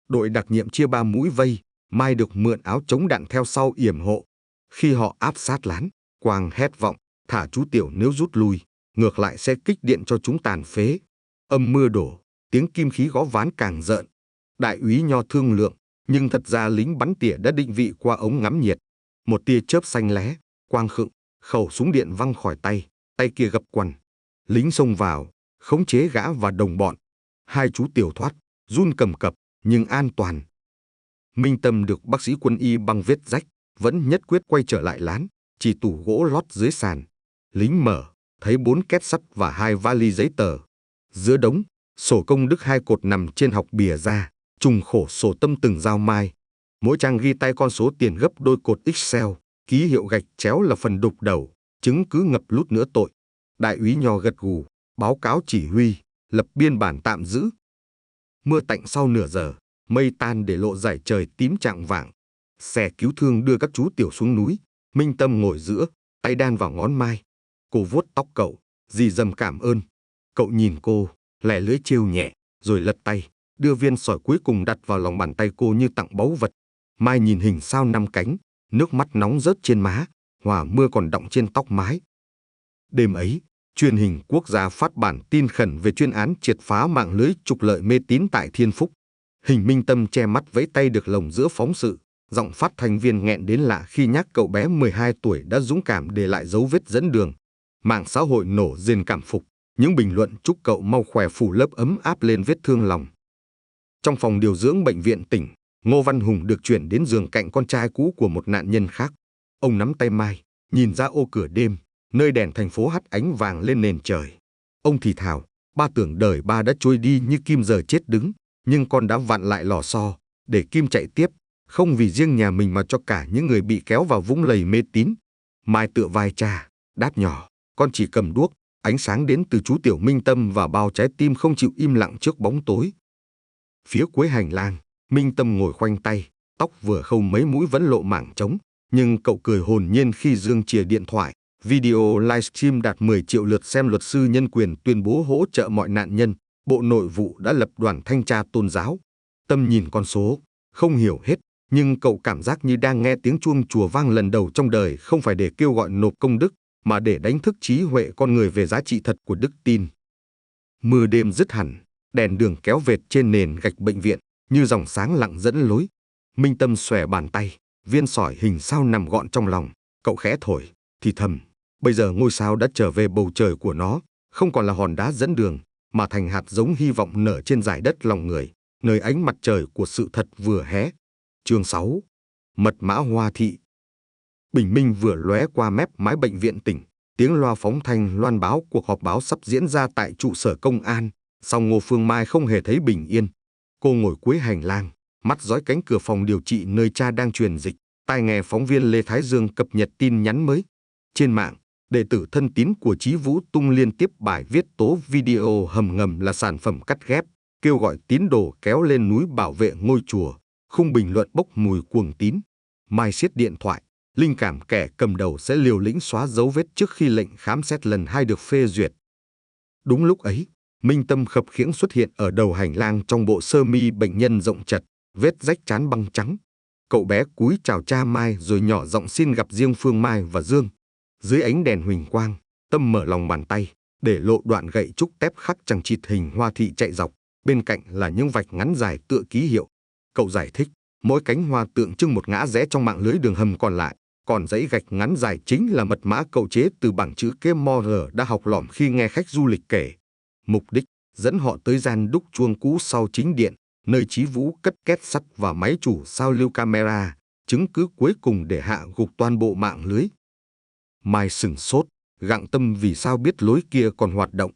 Đội đặc nhiệm chia 3 mũi vây, Mai được mượn áo chống đạn theo sau yểm hộ. Khi họ áp sát lán, Quang hét vọng, thả chú tiểu nếu rút lui, ngược lại sẽ kích điện cho chúng tàn phế. Âm mưa đổ, tiếng kim khí gõ ván càng rợn. Đại úy Nho thương lượng, nhưng thật ra lính bắn tỉa đã định vị qua ống ngắm nhiệt. Một tia chớp xanh lé, Quang khựng, khẩu súng điện văng khỏi tay, tay kia gập quằn. Lính xông vào, khống chế gã và đồng bọn. Hai chú tiểu thoát, run cầm cập, nhưng an toàn. Minh Tâm được bác sĩ quân y băng vết rách, vẫn nhất quyết quay trở lại lán, chỉ tủ gỗ lót dưới sàn. Lính mở, thấy 4 két sắt và 2 vali giấy tờ. Giữa đống, sổ công đức 2 cột nằm trên học bìa ra, trùng khổ sổ tâm từng giao Mai. Mỗi trang ghi tay con số tiền gấp đôi cột Excel, ký hiệu gạch chéo là phần đục đầu, chứng cứ ngập lút nữa tội. Đại úy Nho gật gù, báo cáo chỉ huy, lập biên bản tạm giữ. Mưa tạnh sau nửa giờ, mây tan để lộ dải trời tím chạng vàng. Xe cứu thương đưa các chú tiểu xuống núi. Minh Tâm ngồi giữa, tay đan vào ngón Mai. Cô vuốt tóc cậu, dì dầm cảm ơn. Cậu nhìn cô, lẻ lưỡi trêu nhẹ, rồi lật tay, đưa viên sỏi cuối cùng đặt vào lòng bàn tay cô như tặng báu vật. Mai nhìn hình sao 5 cánh, nước mắt nóng rớt trên má, hòa mưa còn đọng trên tóc mái. Đêm ấy, truyền hình quốc gia phát bản tin khẩn về chuyên án triệt phá mạng lưới trục lợi mê tín tại Thiên Phúc. Hình Minh Tâm che mắt vẫy tay được lồng giữa phóng sự, giọng phát thanh viên nghẹn đến lạ khi nhắc cậu bé 12 tuổi đã dũng cảm để lại dấu vết dẫn đường. Mạng xã hội nổ rền cảm phục, những bình luận chúc cậu mau khỏe phủ lớp ấm áp lên vết thương lòng. Trong phòng điều dưỡng bệnh viện tỉnh, Ngô Văn Hùng được chuyển đến giường cạnh con trai cũ của một nạn nhân khác. Ông nắm tay Mai, nhìn ra ô cửa đêm, nơi đèn thành phố hắt ánh vàng lên nền trời. Ông thì thào, ba tưởng đời ba đã trôi đi như Kim giờ chết đứng, nhưng con đã vặn lại lò xo, để Kim chạy tiếp, không vì riêng nhà mình mà cho cả những người bị kéo vào vũng lầy mê tín. Mai tựa vai cha, đáp nhỏ, con chỉ cầm đuốc, ánh sáng đến từ chú tiểu Minh Tâm và bao trái tim không chịu im lặng trước bóng tối. Phía cuối hành lang, Minh Tâm ngồi khoanh tay, tóc vừa khâu mấy mũi vẫn lộ mảng trống, nhưng cậu cười hồn nhiên khi Dương chìa điện thoại. Video livestream đạt 10 triệu lượt xem. Luật sư nhân quyền tuyên bố hỗ trợ mọi nạn nhân. Bộ Nội vụ đã lập đoàn thanh tra tôn giáo. Tâm nhìn con số, không hiểu hết, nhưng cậu cảm giác như đang nghe tiếng chuông chùa vang lần đầu trong đời, không phải để kêu gọi nộp công đức, mà để đánh thức trí huệ con người về giá trị thật của đức tin. Mưa đêm dứt hẳn, đèn đường kéo vệt trên nền gạch bệnh viện, như dòng sáng lặng dẫn lối. Minh Tâm xòe bàn tay, viên sỏi hình sao nằm gọn trong lòng, cậu khẽ thổi, thì thầm, bây giờ ngôi sao đã trở về bầu trời của nó, không còn là hòn đá dẫn đường, mà thành hạt giống hy vọng nở trên dải đất lòng người, nơi ánh mặt trời của sự thật vừa hé. Chương 6. Mật mã Hoa Thị. Bình minh vừa lóe qua mép mái bệnh viện tỉnh, tiếng loa phóng thanh loan báo cuộc họp báo sắp diễn ra tại trụ sở công an. Song Ngô Phương Mai không hề thấy bình yên. Cô ngồi cuối hành lang, mắt dõi cánh cửa phòng điều trị nơi cha đang truyền dịch, tai nghe phóng viên Lê Thái Dương cập nhật tin nhắn mới. Trên mạng, Đệ tử thân tín của Chí Vũ tung liên tiếp bài viết tố video hầm ngầm là sản phẩm cắt ghép, kêu gọi tín đồ kéo lên núi bảo vệ ngôi chùa, khung bình luận bốc mùi cuồng tín. Mai siết điện thoại, linh cảm kẻ cầm đầu sẽ liều lĩnh xóa dấu vết trước khi lệnh khám xét lần 2 được phê duyệt. Đúng lúc ấy, Minh Tâm khập khiễng xuất hiện ở đầu hành lang trong bộ sơ mi bệnh nhân rộng chật, vết rách trán băng trắng. Cậu bé cúi chào cha Mai rồi nhỏ giọng xin gặp riêng Phương Mai và Dương. Dưới ánh đèn huỳnh quang, Tâm mở lòng bàn tay, để lộ đoạn gậy trúc tép khắc chằng chịt hình hoa thị chạy dọc, bên cạnh là những vạch ngắn dài tựa ký hiệu. Cậu giải thích, mỗi cánh hoa tượng trưng một ngã rẽ trong mạng lưới đường hầm còn lại, còn dãy gạch ngắn dài chính là mật mã cậu chế từ bảng chữ K Morse đã học lỏm khi nghe khách du lịch kể. Mục đích, dẫn họ tới gian đúc chuông cũ sau chính điện, nơi Chí Vũ cất két sắt và máy chủ sao lưu camera, chứng cứ cuối cùng để hạ gục toàn bộ mạng lưới. Mai sửng sốt, gặng tâm vì sao biết lối kia còn hoạt động.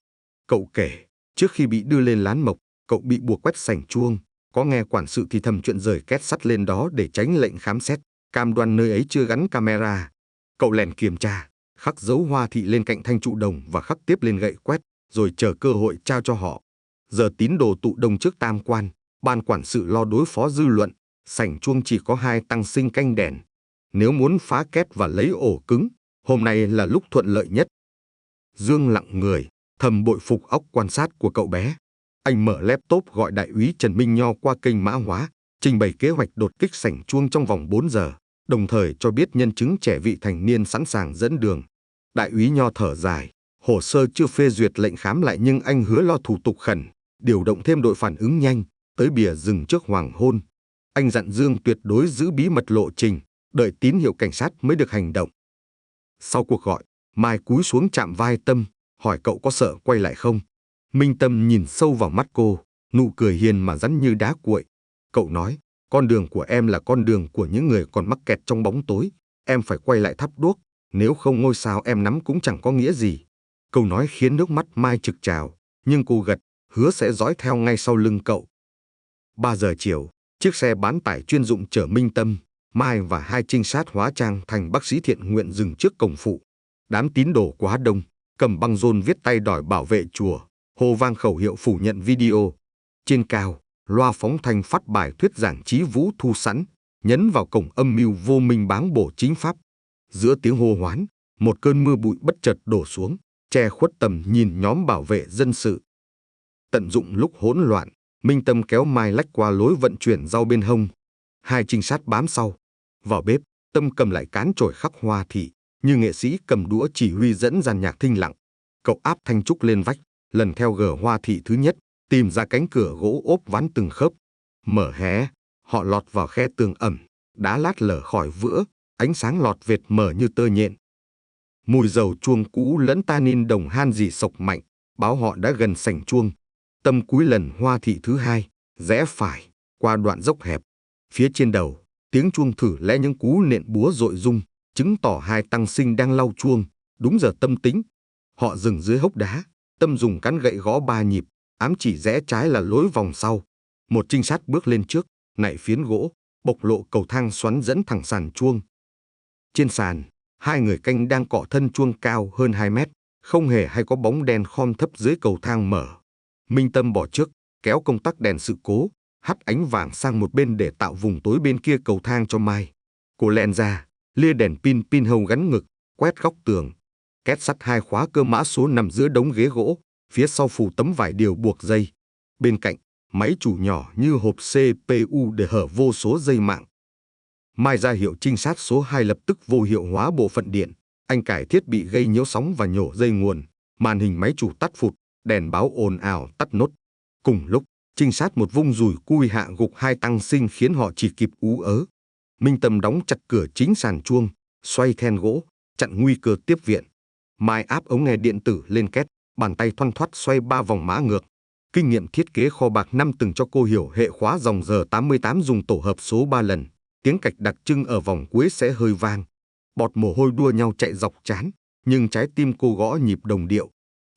Cậu kể, trước khi bị đưa lên lán mộc, cậu bị buộc quét sảnh chuông, có nghe quản sự thì thầm chuyện rời két sắt lên đó để tránh lệnh khám xét, cam đoan nơi ấy chưa gắn camera. Cậu lèn kiểm tra, khắc dấu hoa thị lên cạnh thanh trụ đồng và khắc tiếp lên gậy quét, rồi chờ cơ hội trao cho họ. Giờ tín đồ tụ đông trước tam quan, ban quản sự lo đối phó dư luận, sảnh chuông chỉ có 2 tăng sinh canh đèn. Nếu muốn phá két và lấy ổ cứng, hôm nay là lúc thuận lợi nhất. Dương lặng người, thầm bội phục óc quan sát của cậu bé. Anh mở laptop gọi đại úy Trần Minh Nho qua kênh mã hóa, trình bày kế hoạch đột kích sảnh chuông trong vòng 4 giờ, đồng thời cho biết nhân chứng trẻ vị thành niên sẵn sàng dẫn đường. Đại úy Nho thở dài, hồ sơ chưa phê duyệt lệnh khám lại nhưng anh hứa lo thủ tục khẩn, điều động thêm đội phản ứng nhanh, tới bìa rừng trước hoàng hôn. Anh dặn Dương tuyệt đối giữ bí mật lộ trình, đợi tín hiệu cảnh sát mới được hành động. Sau cuộc gọi, Mai cúi xuống chạm vai Tâm, hỏi cậu có sợ quay lại không. Minh Tâm nhìn sâu vào mắt cô, nụ cười hiền mà rắn như đá cuội. Cậu nói, con đường của em là con đường của những người còn mắc kẹt trong bóng tối. Em phải quay lại thắp đuốc, nếu không ngôi sao em nắm cũng chẳng có nghĩa gì. Câu nói khiến nước mắt Mai trực trào, nhưng cô gật, hứa sẽ dõi theo ngay sau lưng cậu. 3 giờ chiều, chiếc xe bán tải chuyên dụng chở Minh Tâm, Mai và 2 trinh sát hóa trang thành bác sĩ thiện nguyện dừng trước cổng phụ. Đám tín đồ quá đông, cầm băng rôn viết tay đòi bảo vệ chùa, hô vang khẩu hiệu phủ nhận video. Trên cao, loa phóng thanh phát bài thuyết giảng Chí Vũ thu sẵn, nhấn vào cổng âm mưu vô minh báng bổ chính pháp. Giữa tiếng hô hoán, một cơn mưa bụi bất chợt đổ xuống, che khuất tầm nhìn nhóm bảo vệ dân sự. Tận dụng lúc hỗn loạn, Minh Tâm kéo Mai lách qua lối vận chuyển rau bên hông. 2 trinh sát bám sau. Vào bếp, Tâm cầm lại cán chổi khắc hoa thị, như nghệ sĩ cầm đũa chỉ huy dẫn dàn nhạc thinh lặng. Cậu áp thanh trúc lên vách, lần theo gờ hoa thị thứ nhất, tìm ra cánh cửa gỗ ốp ván từng khớp. Mở hé, họ lọt vào khe tường ẩm, đá lát lở khỏi vữa, ánh sáng lọt vệt mờ như tơ nhện. Mùi dầu chuông cũ lẫn tannin đồng han rỉ sộc mạnh, báo họ đã gần sảnh chuông. Tâm cúi lần hoa thị thứ 2, rẽ phải, qua đoạn dốc hẹp. Phía trên đầu, tiếng chuông thử lẽ những cú nện búa dội rung, chứng tỏ 2 tăng sinh đang lau chuông. Đúng giờ Tâm tính. Họ dừng dưới hốc đá, Tâm dùng cán gậy gõ 3 nhịp, ám chỉ rẽ trái là lối vòng sau. Một trinh sát bước lên trước, nạy phiến gỗ, bộc lộ cầu thang xoắn dẫn thẳng sàn chuông. Trên sàn, 2 người canh đang cọ thân chuông cao hơn 2 mét, không hề hay có bóng đen khom thấp dưới cầu thang mở. Minh Tâm bỏ trước, kéo công tắc đèn sự cố, hắt ánh vàng sang một bên để tạo vùng tối bên kia cầu thang cho Mai. Cô len ra, lia đèn pin hông gắn ngực, quét góc tường. Két sắt 2 khóa cơ mã số nằm giữa đống ghế gỗ, phía sau phủ tấm vải điều buộc dây. Bên cạnh, máy chủ nhỏ như hộp CPU để hở vô số dây mạng. Mai ra hiệu trinh sát số 2 lập tức vô hiệu hóa bộ phận điện. Anh cải thiết bị gây nhiễu sóng và nhổ dây nguồn. Màn hình máy chủ tắt phụt, đèn báo ồn ào tắt nốt. Cùng lúc, trinh sát một vung dùi cui hạ gục 2 tăng sinh khiến họ chỉ kịp ú ớ. Minh Tâm đóng chặt cửa chính sàn chuông, xoay then gỗ, chặn nguy cơ tiếp viện. Mai áp ống nghe điện tử lên két, bàn tay thoăn thoắt xoay 3 vòng mã ngược. Kinh nghiệm thiết kế kho bạc năm từng cho cô hiểu hệ khóa dòng giờ 88 dùng tổ hợp số 3 lần. Tiếng cạch đặc trưng ở vòng cuối sẽ hơi vang. Bọt mồ hôi đua nhau chạy dọc trán, nhưng trái tim cô gõ nhịp đồng điệu.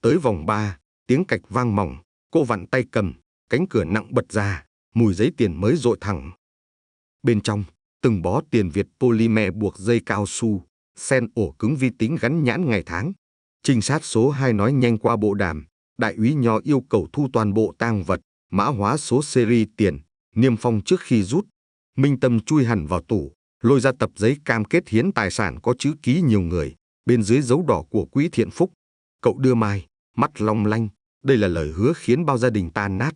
Tới vòng 3, tiếng cạch vang mỏng, cô vặn tay cầm, cánh cửa nặng bật ra, mùi giấy tiền mới dội thẳng. Bên trong, từng bó tiền Việt polymer buộc dây cao su, Sen ổ cứng vi tính gắn nhãn ngày tháng. Trinh sát số 2 nói nhanh qua bộ đàm. Đại úy Nho yêu cầu thu toàn bộ tang vật, mã hóa số series tiền, niêm phong trước khi rút. Minh Tâm chui hẳn vào tủ, lôi ra tập giấy cam kết hiến tài sản có chữ ký nhiều người, bên dưới dấu đỏ của quỹ thiện phúc. Cậu đưa Mai, mắt long lanh, đây là lời hứa khiến bao gia đình tan nát.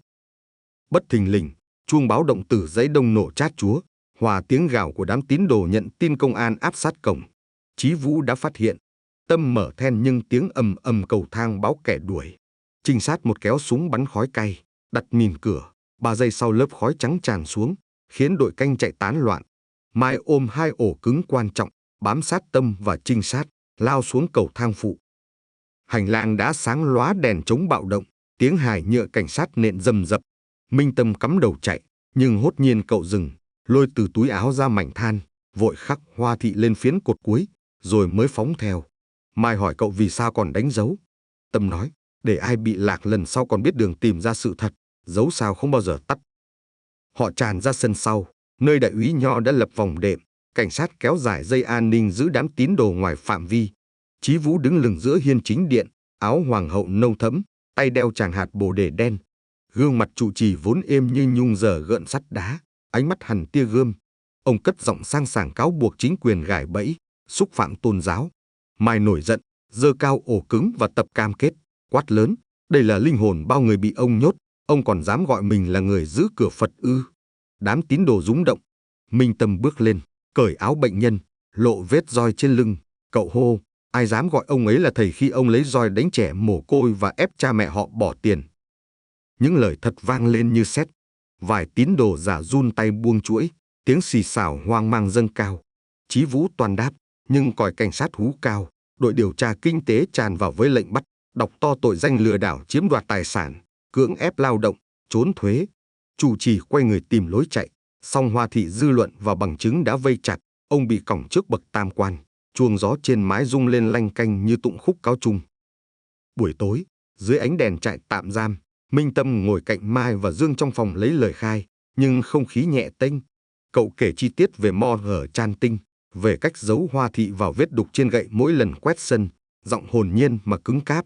Bất thình lình, chuông báo động từ dãy đông nổ chát chúa, hòa tiếng gào của đám tín đồ nhận tin công an áp sát cổng. Chí Vũ đã phát hiện. Tâm mở then nhưng tiếng ầm ầm cầu thang báo kẻ đuổi. Trinh sát một kéo súng bắn khói cay, đặt mìn cửa, 3 giây sau lớp khói trắng tràn xuống, khiến đội canh chạy tán loạn. Mai ôm 2 ổ cứng quan trọng, bám sát Tâm và trinh sát, lao xuống cầu thang phụ. Hành lang đã sáng lóa đèn chống bạo động, tiếng hài nhựa cảnh sát nện rầm rập. Minh Tâm cắm đầu chạy, nhưng hốt nhiên cậu dừng, lôi từ túi áo ra mảnh than, vội khắc Hoa Thị lên phiến cột cuối, rồi mới phóng theo. Mai hỏi cậu vì sao còn đánh dấu. Tâm nói, để ai bị lạc lần sau còn biết đường tìm ra sự thật, dấu sao không bao giờ tắt. Họ tràn ra sân sau, nơi đại úy Nho đã lập vòng đệm, cảnh sát kéo dài dây an ninh giữ đám tín đồ ngoài phạm vi. Chí Vũ đứng lừng giữa hiên chính điện, áo hoàng hậu nâu thẫm, tay đeo tràng hạt bồ đề đen. Gương mặt trụ trì vốn êm như nhung giờ gợn sắt đá, ánh mắt hằn tia gươm. Ông cất giọng sang sảng cáo buộc chính quyền gài bẫy, xúc phạm tôn giáo. Mai nổi giận, giơ cao ổ cứng và tập cam kết, quát lớn, đây là linh hồn bao người bị ông nhốt, ông còn dám gọi mình là người giữ cửa Phật ư? Đám tín đồ rúng động. Minh Tâm bước lên, cởi áo bệnh nhân, lộ vết roi trên lưng, cậu hô, ai dám gọi ông ấy là thầy khi ông lấy roi đánh trẻ mồ côi và ép cha mẹ họ bỏ tiền. Những lời thật vang lên như sét. Vài tín đồ giả run tay buông chuỗi, tiếng xì xào hoang mang dâng cao. Chí Vũ toan đáp, nhưng còi cảnh sát hú cao, đội điều tra kinh tế tràn vào với lệnh bắt, đọc to tội danh lừa đảo chiếm đoạt tài sản, cưỡng ép lao động, trốn thuế. Chủ trì quay người tìm lối chạy, song Hoa Thị dư luận và bằng chứng đã vây chặt, ông bị còng trước bậc tam quan, chuông gió trên mái rung lên lanh canh như tụng khúc cáo chung. Buổi tối, dưới ánh đèn trại tạm giam, Minh Tâm ngồi cạnh Mai và Dương trong phòng lấy lời khai, nhưng không khí nhẹ tênh. Cậu kể chi tiết về mo hở Chan Tinh, về cách giấu Hoa Thị vào vết đục trên gậy mỗi lần quét sân, giọng hồn nhiên mà cứng cáp.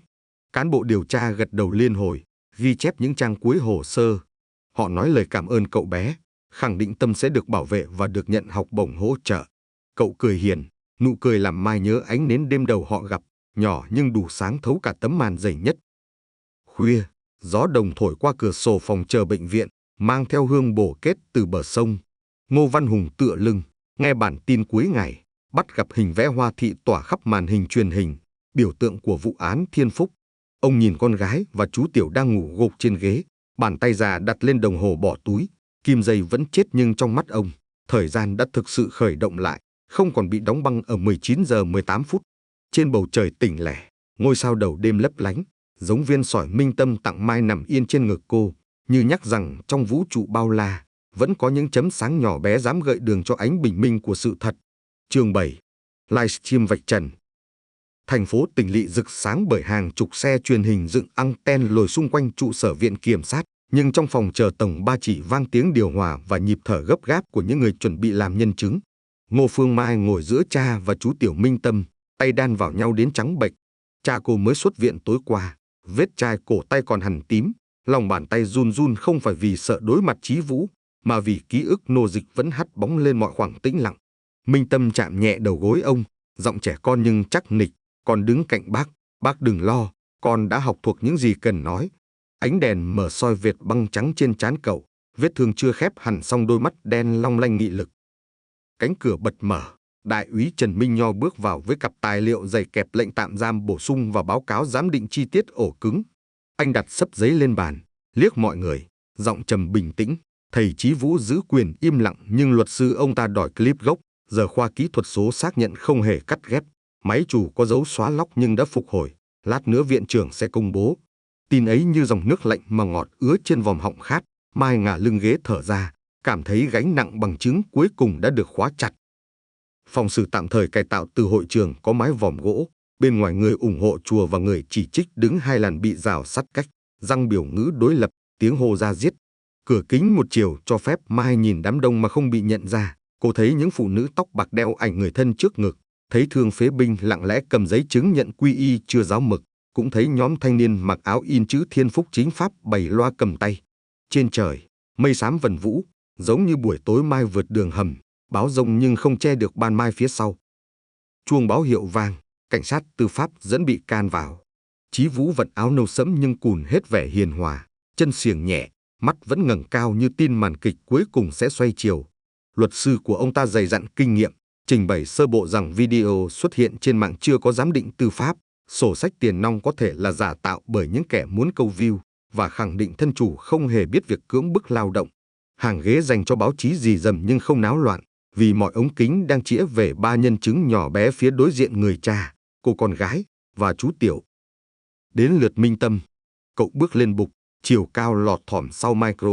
Cán bộ điều tra gật đầu liên hồi, ghi chép những trang cuối hồ sơ. Họ nói lời cảm ơn cậu bé, khẳng định Tâm sẽ được bảo vệ và được nhận học bổng hỗ trợ. Cậu cười hiền, nụ cười làm Mai nhớ ánh nến đêm đầu họ gặp, nhỏ nhưng đủ sáng thấu cả tấm màn dày nhất. Khuya, gió đồng thổi qua cửa sổ phòng chờ bệnh viện, mang theo hương bổ kết từ bờ sông. Ngô Văn Hùng tựa lưng, nghe bản tin cuối ngày, bắt gặp hình vẽ Hoa Thị tỏa khắp màn hình truyền hình, biểu tượng của vụ án Thiên Phúc. Ông nhìn con gái và chú Tiểu đang ngủ gục trên ghế, bàn tay già đặt lên đồng hồ bỏ túi, kim dây vẫn chết nhưng trong mắt ông, thời gian đã thực sự khởi động lại, không còn bị đóng băng ở 19 giờ 18 phút. Trên bầu trời tỉnh lẻ, ngôi sao đầu đêm lấp lánh, giống viên sỏi Minh Tâm tặng Mai nằm yên trên ngực cô, như nhắc rằng trong vũ trụ bao la, vẫn có những chấm sáng nhỏ bé dám gợi đường cho ánh bình minh của sự thật. Chương 7. Livestream vạch trần. Thành phố Tỉnh Lỵ rực sáng bởi hàng chục xe truyền hình dựng anten lồi xung quanh trụ sở viện kiểm sát, nhưng trong phòng chờ tổng 3 chỉ vang tiếng điều hòa và nhịp thở gấp gáp của những người chuẩn bị làm nhân chứng. Ngô Phương Mai ngồi giữa cha và chú Tiểu Minh Tâm, tay đan vào nhau đến trắng bệch. Cha cô mới xuất viện tối qua, vết chai cổ tay còn hằn tím, lòng bàn tay run run không phải vì sợ đối mặt Chí Vũ, mà vì ký ức nô dịch vẫn hắt bóng lên mọi khoảng tĩnh lặng. Minh Tâm chạm nhẹ đầu gối ông, giọng trẻ con nhưng chắc nịch, con đứng cạnh bác đừng lo, con đã học thuộc những gì cần nói. Ánh đèn mở soi vệt băng trắng trên trán cậu, vết thương chưa khép hẳn song đôi mắt đen long lanh nghị lực. Cánh cửa bật mở, đại úy Trần Minh Nho bước vào với cặp tài liệu dày kẹp lệnh tạm giam bổ sung và báo cáo giám định chi tiết ổ cứng. Anh đặt xấp giấy lên bàn, liếc mọi người, giọng trầm bình tĩnh. Thầy Chí Vũ giữ quyền im lặng nhưng luật sư ông ta đòi clip gốc, giờ khoa kỹ thuật số xác nhận không hề cắt ghép. Máy chủ có dấu xóa lóc nhưng đã phục hồi, lát nữa viện trưởng sẽ công bố. Tin ấy như dòng nước lạnh mà ngọt ứa trên vòm họng khát. Mai ngả lưng ghế thở ra, cảm thấy gánh nặng bằng chứng cuối cùng đã được khóa chặt. Phòng xử tạm thời cải tạo từ hội trường có mái vòm gỗ, bên ngoài người ủng hộ chùa và người chỉ trích đứng hai làn bị rào sắt cách, răng biểu ngữ đối lập, tiếng hô ra giết. Cửa kính một chiều cho phép Mai nhìn đám đông mà không bị nhận ra. Cô thấy những phụ nữ tóc bạc đeo ảnh người thân trước ngực, thấy thương phế binh lặng lẽ cầm giấy chứng nhận quy y chưa giáo mực, cũng thấy nhóm thanh niên mặc áo in chữ Thiên Phúc Chính Pháp bày loa cầm tay. Trên trời, mây xám vần vũ, giống như buổi tối mai vượt đường hầm, báo rông nhưng không che được ban mai phía sau. Chuông báo hiệu vang, cảnh sát tư pháp dẫn bị can vào. Chí Vũ vận áo nâu sẫm nhưng cùn hết vẻ hiền hòa, chân xiềng nhẹ, mắt vẫn ngẩng cao như tin màn kịch cuối cùng sẽ xoay chiều. Luật sư của ông ta dày dặn kinh nghiệm, trình bày sơ bộ rằng video xuất hiện trên mạng chưa có giám định tư pháp, sổ sách tiền nong có thể là giả tạo bởi những kẻ muốn câu view, và khẳng định thân chủ không hề biết việc cưỡng bức lao động. Hàng ghế dành cho báo chí rì rầm nhưng không náo loạn, vì mọi ống kính đang chĩa về ba nhân chứng nhỏ bé phía đối diện người cha, cô con gái và chú Tiểu. Đến lượt Minh Tâm, cậu bước lên bục, chiều cao lọt thỏm sau micro,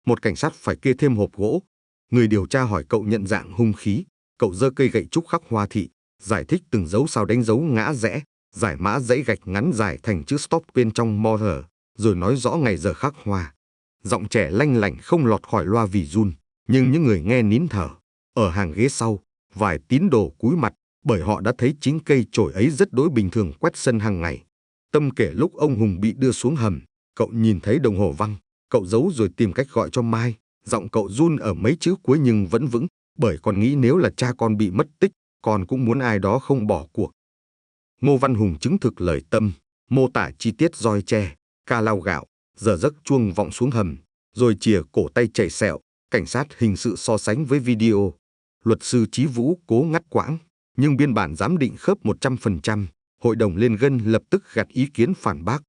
một cảnh sát phải kê thêm hộp gỗ. Người điều tra hỏi cậu nhận dạng hung khí, cậu giơ cây gậy trúc khắc hoa thị, giải thích từng dấu sao đánh dấu ngã rẽ, giải mã dãy gạch ngắn dài thành chữ stop bên trong mortar, rồi nói rõ ngày giờ khắc hoa. Giọng trẻ lanh lảnh không lọt khỏi loa vì run, nhưng những người nghe nín thở. Ở hàng ghế sau, vài tín đồ cúi mặt, bởi họ đã thấy chính cây chổi ấy rất đối bình thường quét sân hàng ngày. Tâm kể lúc ông Hùng bị đưa xuống hầm, cậu nhìn thấy đồng hồ văng, cậu giấu rồi tìm cách gọi cho Mai. Giọng cậu run ở mấy chữ cuối nhưng vẫn vững, bởi con nghĩ nếu là cha con bị mất tích, con cũng muốn ai đó không bỏ cuộc. Ngô Văn Hùng chứng thực lời Tâm, mô tả chi tiết roi tre, ca lao gạo, giờ giấc chuông vọng xuống hầm, rồi chìa cổ tay chảy sẹo. Cảnh sát hình sự so sánh với video. Luật sư Chí Vũ cố ngắt quãng, nhưng biên bản giám định khớp 100%. Hội đồng liên gân lập tức gạt ý kiến phản bác.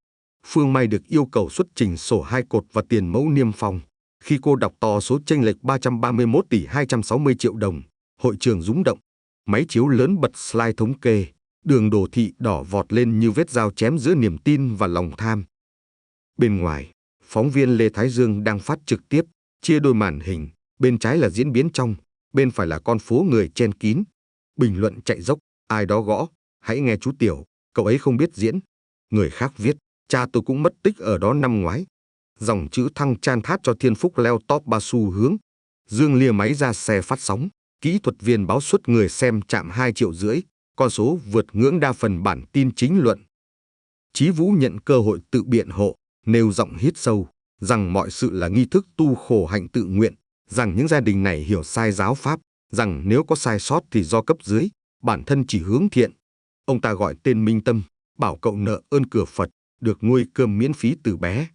Phương Mai được yêu cầu xuất trình sổ 2 cột và tiền mẫu niêm phong. Khi cô đọc to số chênh lệch 331 tỷ 260 triệu đồng, hội trường rúng động. Máy chiếu lớn bật slide thống kê, đường đồ thị đỏ vọt lên như vết dao chém giữa niềm tin và lòng tham. Bên ngoài, phóng viên Lê Thái Dương đang phát trực tiếp, chia đôi màn hình, bên trái là diễn biến trong, bên phải là con phố người chen kín. Bình luận chạy dốc, ai đó gõ, hãy nghe chú Tiểu, cậu ấy không biết diễn. Người khác viết, cha tôi cũng mất tích ở đó năm ngoái. Dòng chữ thăng chan thát cho Thiên Phúc leo top 3 xu hướng. Dương lia máy ra xe phát sóng, kỹ thuật viên báo suất người xem chạm 2,5 triệu, con số vượt ngưỡng đa phần bản tin chính luận. Chí Vũ nhận cơ hội tự biện hộ, nêu giọng hít sâu, rằng mọi sự là nghi thức tu khổ hạnh tự nguyện, rằng những gia đình này hiểu sai giáo pháp, rằng nếu có sai sót thì do cấp dưới, bản thân chỉ hướng thiện. Ông ta gọi tên Minh Tâm, bảo cậu nợ ơn cửa Phật, được nuôi cơm miễn phí từ bé.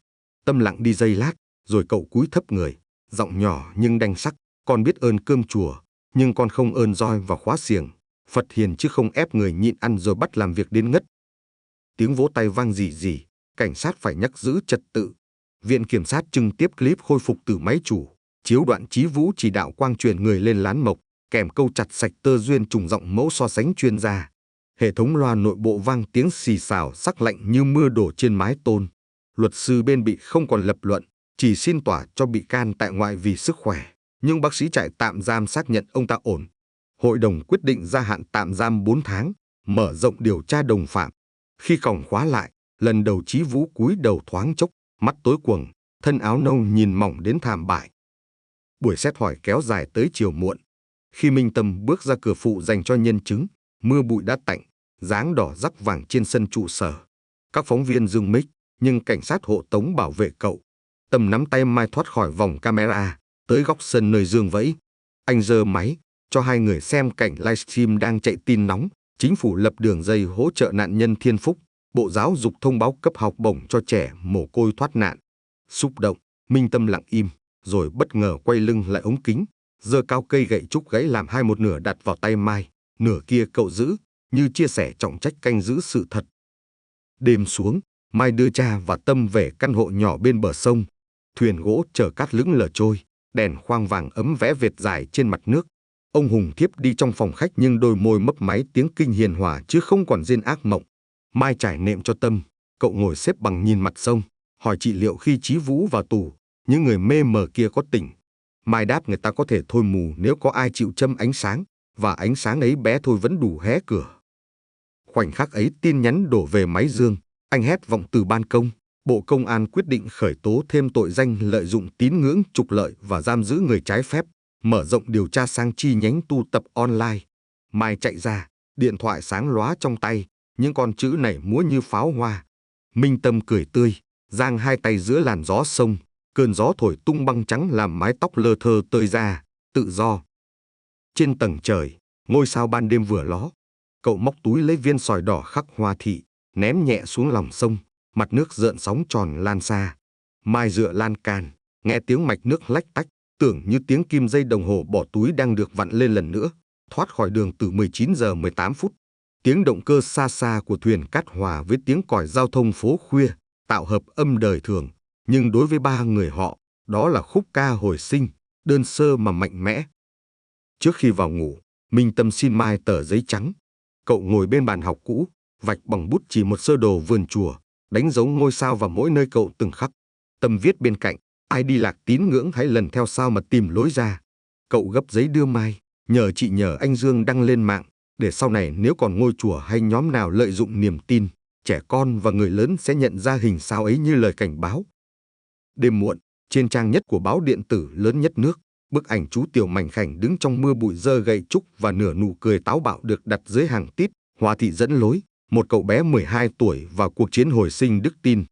Tâm lặng đi giây lát, rồi cậu cúi thấp người, giọng nhỏ nhưng đanh sắc, con biết ơn cơm chùa, nhưng con không ơn roi và khóa xiềng. Phật hiền chứ không ép người nhịn ăn rồi bắt làm việc đến ngất. Tiếng vỗ tay vang rì rì, cảnh sát phải nhắc giữ trật tự. Viện kiểm sát trưng tiếp clip khôi phục từ máy chủ, chiếu đoạn Chí Vũ chỉ đạo quang truyền người lên lán mộc, kèm câu chặt sạch tơ duyên trùng giọng mẫu so sánh chuyên gia. Hệ thống loa nội bộ vang tiếng xì xào sắc lạnh như mưa đổ trên mái tôn. Luật sư bên bị không còn lập luận, chỉ xin tòa cho bị can tại ngoại vì sức khỏe, nhưng bác sĩ trại tạm giam xác nhận ông ta ổn. Hội đồng quyết định gia hạn tạm giam 4 tháng, mở rộng điều tra đồng phạm. Khi cổng khóa lại, lần đầu Chí Vũ cúi đầu thoáng chốc, mắt tối quầng, thân áo nâu nhìn mỏng đến thảm bại. Buổi xét hỏi kéo dài tới chiều muộn. Khi Minh Tâm bước ra cửa phụ dành cho nhân chứng, mưa bụi đã tạnh, dáng đỏ rắc vàng trên sân trụ sở. Các phóng viên dừng mic, nhưng cảnh sát hộ tống bảo vệ cậu. Tâm nắm tay Mai thoát khỏi vòng camera, tới góc sân nơi Dương vẫy. Anh giơ máy, cho hai người xem cảnh livestream đang chạy tin nóng. Chính phủ lập đường dây hỗ trợ nạn nhân Thiên Phúc. Bộ Giáo dục thông báo cấp học bổng cho trẻ mồ côi thoát nạn. Xúc động, Minh Tâm lặng im, rồi bất ngờ quay lưng lại ống kính, giơ cao cây gậy trúc gãy làm hai một nửa đặt vào tay Mai, nửa kia cậu giữ, như chia sẻ trọng trách canh giữ sự thật. Đêm xuống, Mai đưa cha và Tâm về căn hộ nhỏ bên bờ sông. Thuyền gỗ chở cát lững lờ trôi, đèn khoang vàng ấm vẽ vệt dài trên mặt nước. Ông Hùng thiếp đi trong phòng khách nhưng đôi môi mấp máy tiếng kinh hiền hòa chứ không còn rên ác mộng. Mai trải nệm cho Tâm, cậu ngồi xếp bằng nhìn mặt sông, hỏi chị liệu khi Chí Vũ vào tù, những người mê mờ kia có tỉnh. Mai đáp người ta có thể thôi mù nếu có ai chịu châm ánh sáng, và ánh sáng ấy bé thôi vẫn đủ hé cửa. Khoảnh khắc ấy tin nhắn đổ về máy Dương, anh hét vọng từ ban công. Bộ Công an quyết định khởi tố thêm tội danh lợi dụng tín ngưỡng trục lợi và giam giữ người trái phép, mở rộng điều tra sang chi nhánh tu tập online. Mai chạy ra, Điện thoại sáng lóa trong tay, những con chữ này múa như pháo hoa. Minh Tâm cười tươi, giang hai tay giữa làn gió sông, cơn gió thổi tung băng trắng làm mái tóc lơ thơ tơi ra, tự do. Trên tầng trời, ngôi sao ban đêm vừa ló. Cậu móc túi lấy viên sỏi đỏ khắc hoa thị, ném nhẹ xuống lòng sông, mặt nước rợn sóng tròn lan xa. Mai dựa lan can, nghe tiếng mạch nước lách tách, tưởng như tiếng kim dây đồng hồ bỏ túi đang được vặn lên lần nữa, thoát khỏi đường từ 19 giờ 18 phút. Tiếng động cơ xa xa của thuyền cát hòa với tiếng còi giao thông phố khuya, tạo hợp âm đời thường, nhưng đối với ba người họ, đó là khúc ca hồi sinh, đơn sơ mà mạnh mẽ. Trước khi vào ngủ, Minh Tâm xin Mai tờ giấy trắng. Cậu ngồi bên bàn học cũ, vạch bằng bút chỉ một sơ đồ vườn chùa, đánh dấu ngôi sao vào mỗi nơi cậu từng khắc. Tâm viết bên cạnh, ai đi lạc tín ngưỡng hãy lần theo sao mà tìm lối ra. Cậu gấp giấy đưa Mai, nhờ anh Dương đăng lên mạng, để sau này nếu còn ngôi chùa hay nhóm nào lợi dụng niềm tin, trẻ con và người lớn sẽ nhận ra hình sao ấy như lời cảnh báo. Đêm muộn, trên trang nhất của báo điện tử lớn nhất nước, bức ảnh chú tiểu mảnh khảnh đứng trong mưa bụi giơ gậy trúc và nửa nụ cười táo bạo được đặt dưới hàng tít, Hoa Thị dẫn lối, một cậu bé 12 tuổi vào cuộc chiến hồi sinh đức tin.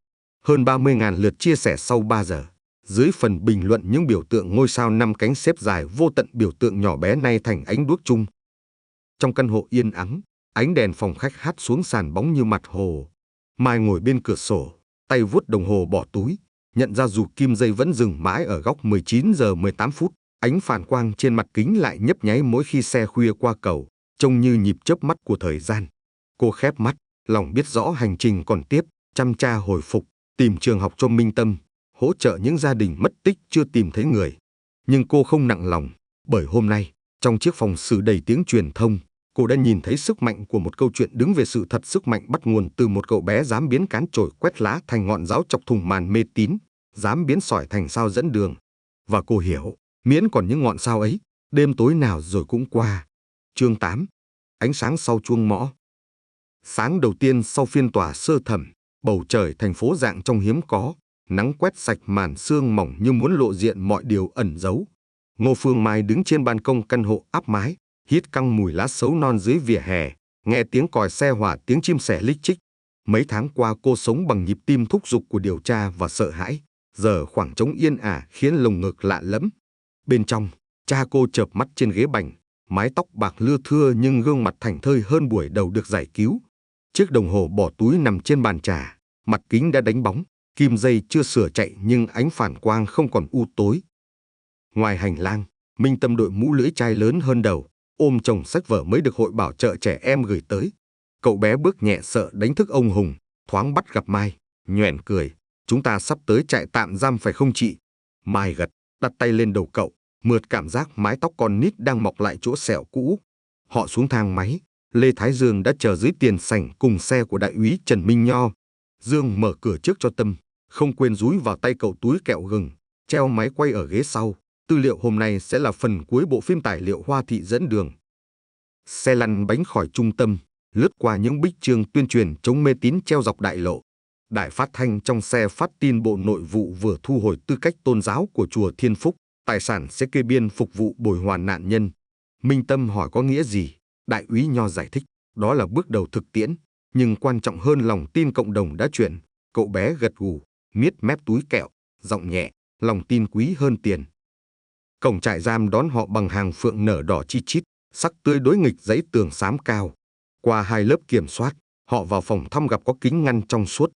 Hơn 30.000 lượt chia sẻ sau 3 giờ. Dưới phần bình luận những biểu tượng ngôi sao 5 cánh xếp dài vô tận, biểu tượng nhỏ bé nay thành ánh đuốc chung. Trong căn hộ yên ắng, ánh đèn phòng khách hắt xuống sàn bóng như mặt hồ. Mai ngồi bên cửa sổ, tay vuốt đồng hồ bỏ túi, nhận ra dù kim dây vẫn dừng mãi ở góc 19 giờ 18 phút, ánh phản quang trên mặt kính lại nhấp nháy mỗi khi xe khuya qua cầu, trông như nhịp chớp mắt của thời gian. Cô khép mắt, lòng biết rõ hành trình còn tiếp, chăm cha hồi phục, tìm trường học cho Minh Tâm, hỗ trợ những gia đình mất tích chưa tìm thấy người. Nhưng cô không nặng lòng, bởi hôm nay, trong chiếc phòng xử đầy tiếng truyền thông, cô đã nhìn thấy sức mạnh của một câu chuyện đứng về sự thật. Sức mạnh bắt nguồn từ một cậu bé dám biến cán chổi quét lá thành ngọn giáo chọc thủng màn mê tín, dám biến sỏi thành sao dẫn đường. Và cô hiểu, miễn còn những ngọn sao ấy, đêm tối nào rồi cũng qua. Chương 8. Ánh sáng sau chuông mõ. Sáng đầu tiên sau phiên tòa sơ thẩm, bầu trời thành phố rạng trong hiếm có, nắng quét sạch màn sương mỏng như muốn lộ diện mọi điều ẩn giấu. Ngô Phương Mai đứng trên ban công căn hộ áp mái, hít căng mùi lá sấu non dưới vỉa hè, nghe tiếng còi xe hỏa, tiếng chim sẻ lích chích. Mấy tháng qua cô sống bằng nhịp tim thúc giục của điều tra và sợ hãi, giờ khoảng trống yên ả khiến lồng ngực lạ lẫm. Bên trong, cha cô chợp mắt trên ghế bành, mái tóc bạc lưa thưa nhưng gương mặt thảnh thơi hơn buổi đầu được giải cứu. Chiếc đồng hồ bỏ túi nằm trên bàn trà, mặt kính đã đánh bóng, kim dây chưa sửa chạy nhưng ánh phản quang không còn u tối. Ngoài hành lang, Minh Tâm đội mũ lưỡi chai lớn hơn đầu, ôm chồng sách vở mới được hội bảo trợ trẻ em gửi tới. Cậu bé bước nhẹ sợ đánh thức ông Hùng, thoáng bắt gặp Mai, nhoẻn cười. Chúng ta sắp tới trại tạm giam phải không chị? Mai gật, đặt tay lên đầu cậu, mượt cảm giác mái tóc con nít đang mọc lại chỗ sẹo cũ. Họ xuống thang máy, Lê Thái Dương đã chờ dưới tiền sảnh cùng xe của đại úy Trần Minh Nho. Dương mở cửa trước cho Tâm, không quên dúi vào tay cậu túi kẹo gừng, treo máy quay ở ghế sau. Tư liệu hôm nay sẽ là phần cuối bộ phim tài liệu Hoa Thị dẫn đường. Xe lăn bánh khỏi trung tâm, lướt qua những bích chương tuyên truyền chống mê tín treo dọc đại lộ. Đài phát thanh trong xe phát tin Bộ Nội vụ vừa thu hồi tư cách tôn giáo của chùa Thiên Phúc, tài sản sẽ kê biên phục vụ bồi hoàn nạn nhân. Minh Tâm hỏi có nghĩa gì? Đại úy Nho giải thích, đó là bước đầu thực tiễn, nhưng quan trọng hơn lòng tin cộng đồng đã chuyển. Cậu bé gật gù, miết mép túi kẹo, giọng nhẹ, lòng tin quý hơn tiền. Cổng trại giam đón họ bằng hàng phượng nở đỏ chi chít, sắc tươi đối nghịch dãy tường xám cao. Qua 2 lớp kiểm soát, họ vào phòng thăm gặp có kính ngăn trong suốt.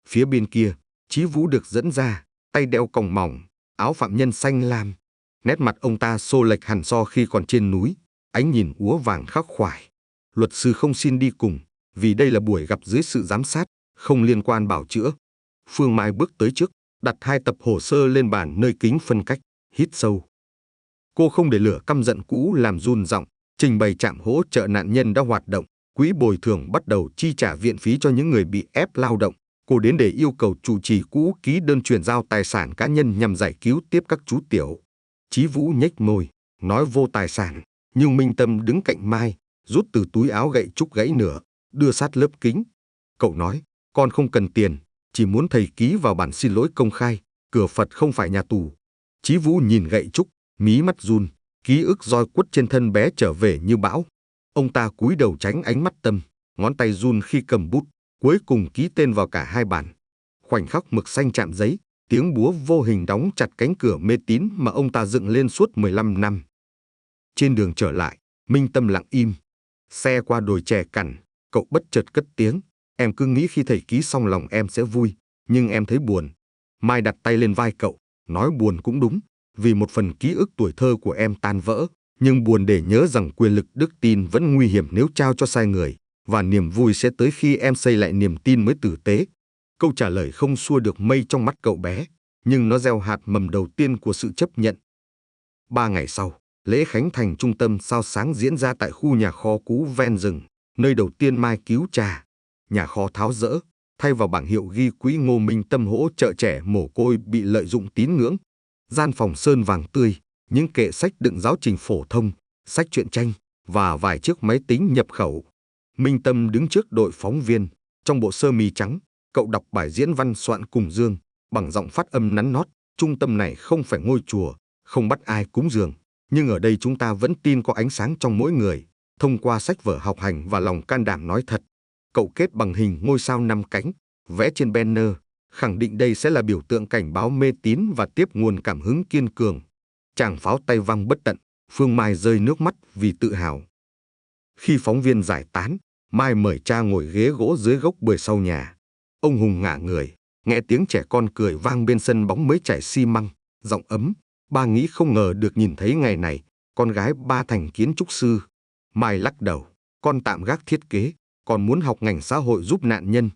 Phía bên kia, Chí Vũ được dẫn ra, tay đeo còng mỏng, áo phạm nhân xanh lam. Nét mặt ông ta xô lệch hẳn so khi còn trên núi, ánh nhìn úa vàng khắc khoải. Luật sư không xin đi cùng, vì đây là buổi gặp dưới sự giám sát, không liên quan bảo chữa. Phương Mai bước tới trước, đặt 2 tập hồ sơ lên bàn nơi kính phân cách, hít sâu. Cô không để lửa căm giận cũ làm run giọng, trình bày trạm hỗ trợ nạn nhân đã hoạt động, quỹ bồi thường bắt đầu chi trả viện phí cho những người bị ép lao động. Cô đến để yêu cầu chủ trì cũ ký đơn chuyển giao tài sản cá nhân nhằm giải cứu tiếp các chú tiểu. Chí Vũ nhếch môi, nói vô tài sản, nhưng Minh Tâm đứng cạnh Mai, rút từ túi áo gậy trúc gãy nửa, đưa sát lớp kính. Cậu nói, con không cần tiền, chỉ muốn thầy ký vào bản xin lỗi công khai, cửa Phật không phải nhà tù. Chí Vũ nhìn gậy trúc, mí mắt run, ký ức roi quất trên thân bé trở về như bão. Ông ta cúi đầu tránh ánh mắt Tâm, ngón tay run khi cầm bút, cuối cùng ký tên vào cả hai bản. Khoảnh khắc mực xanh chạm giấy, tiếng búa vô hình đóng chặt cánh cửa mê tín mà ông ta dựng lên suốt 15 năm. Trên đường trở lại, Minh Tâm lặng im. Xe qua đồi chè cằn, cậu bất chợt cất tiếng. Em cứ nghĩ khi thầy ký xong lòng em sẽ vui, nhưng em thấy buồn. Mai đặt tay lên vai cậu, nói buồn cũng đúng, vì một phần ký ức tuổi thơ của em tan vỡ, nhưng buồn để nhớ rằng quyền lực đức tin vẫn nguy hiểm nếu trao cho sai người, và niềm vui sẽ tới khi em xây lại niềm tin mới tử tế. Câu trả lời không xua được mây trong mắt cậu bé, nhưng nó gieo hạt mầm đầu tiên của sự chấp nhận. 3 ngày sau, lễ khánh thành trung tâm sao sáng diễn ra tại khu nhà kho cũ ven rừng, nơi đầu tiên Mai cứu cha. Nhà kho tháo dỡ, thay vào bảng hiệu ghi quỹ Ngô Minh Tâm hỗ trợ trẻ mồ côi bị lợi dụng tín ngưỡng. Gian phòng sơn vàng tươi, những kệ sách đựng giáo trình phổ thông, sách truyện tranh và vài chiếc máy tính nhập khẩu. Minh Tâm đứng trước đội phóng viên, trong bộ sơ mi trắng, cậu đọc bài diễn văn soạn cùng Dương, bằng giọng phát âm nắn nót. Trung tâm này không phải ngôi chùa, không bắt ai cúng dường, nhưng ở đây chúng ta vẫn tin có ánh sáng trong mỗi người, thông qua sách vở học hành và lòng can đảm nói thật. Cậu kết bằng hình ngôi sao 5 cánh, vẽ trên banner, khẳng định đây sẽ là biểu tượng cảnh báo mê tín và tiếp nguồn cảm hứng kiên cường. Tràng pháo tay vang bất tận, Phương Mai rơi nước mắt vì tự hào. Khi phóng viên giải tán, Mai mời cha ngồi ghế gỗ dưới gốc bưởi sau nhà. Ông Hùng ngả người, nghe tiếng trẻ con cười vang bên sân bóng mới trải xi măng, giọng ấm. Ba nghĩ không ngờ được nhìn thấy ngày này, con gái ba thành kiến trúc sư. Mai lắc đầu, con tạm gác thiết kế, còn muốn học ngành xã hội giúp nạn nhân.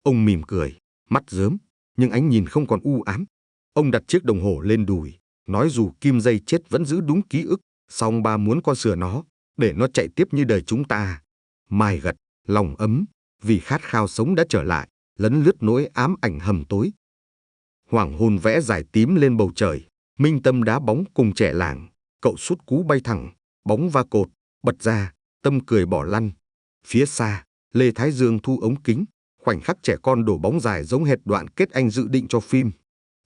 Ông mỉm cười, mắt rớm, nhưng ánh nhìn không còn u ám. Ông đặt chiếc đồng hồ lên đùi, nói dù kim dây chết vẫn giữ đúng ký ức, song ba muốn con sửa nó, để nó chạy tiếp như đời chúng ta. Mai gật, lòng ấm, vì khát khao sống đã trở lại, lấn lướt nỗi ám ảnh hầm tối. Hoàng hôn vẽ dài tím lên bầu trời, Minh Tâm đá bóng cùng trẻ làng, cậu sút cú bay thẳng, bóng va cột, bật ra, Tâm cười bỏ lăn. Phía xa, Lê Thái Dương thu ống kính, khoảnh khắc trẻ con đổ bóng dài giống hệt đoạn kết anh dự định cho phim.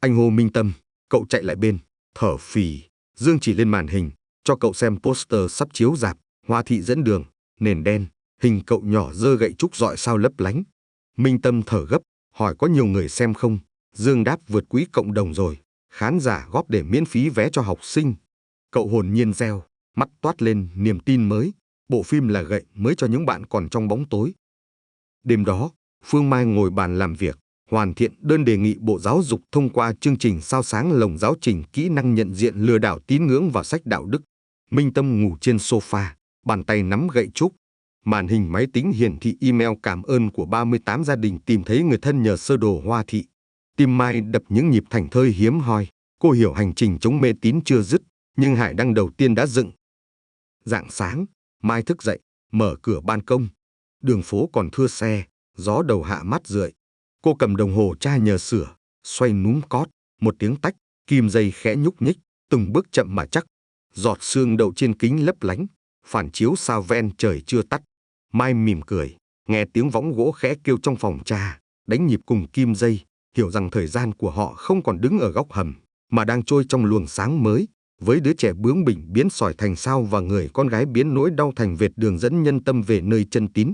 Anh hô Minh Tâm, cậu chạy lại bên, thở phì. Dương chỉ lên màn hình, cho cậu xem poster sắp chiếu rạp, Hoa Thị dẫn đường, nền đen, hình cậu nhỏ giơ gậy trúc rọi sao lấp lánh. Minh Tâm thở gấp, hỏi có nhiều người xem không? Dương đáp vượt quỹ cộng đồng rồi, khán giả góp để miễn phí vé cho học sinh. Cậu hồn nhiên reo, mắt toát lên niềm tin mới, bộ phim là gậy mới cho những bạn còn trong bóng tối. Đêm đó, Phương Mai ngồi bàn làm việc, hoàn thiện đơn đề nghị Bộ Giáo dục thông qua chương trình sao sáng lồng giáo trình kỹ năng nhận diện lừa đảo tín ngưỡng vào sách đạo đức. Minh Tâm ngủ trên sofa, bàn tay nắm gậy trúc. Màn hình máy tính hiển thị email cảm ơn của 38 gia đình tìm thấy người thân nhờ sơ đồ Hoa Thị. Tim Mai đập những nhịp thảnh thơi hiếm hoi. Cô hiểu hành trình chống mê tín chưa dứt, nhưng hải đăng đầu tiên đã dựng. Rạng sáng, Mai thức dậy, mở cửa ban công. Đường phố còn thưa xe, gió đầu hạ mát rượi. Cô cầm đồng hồ cha nhờ sửa, xoay núm cót, một tiếng tách, kim dây khẽ nhúc nhích, từng bước chậm mà chắc. Giọt sương đậu trên kính lấp lánh, phản chiếu sao ven trời chưa tắt. Mai mỉm cười, nghe tiếng võng gỗ khẽ kêu trong phòng cha, đánh nhịp cùng kim dây, hiểu rằng thời gian của họ không còn đứng ở góc hầm, mà đang trôi trong luồng sáng mới, với đứa trẻ bướng bỉnh biến sỏi thành sao và người con gái biến nỗi đau thành vệt đường dẫn nhân tâm về nơi chân tín.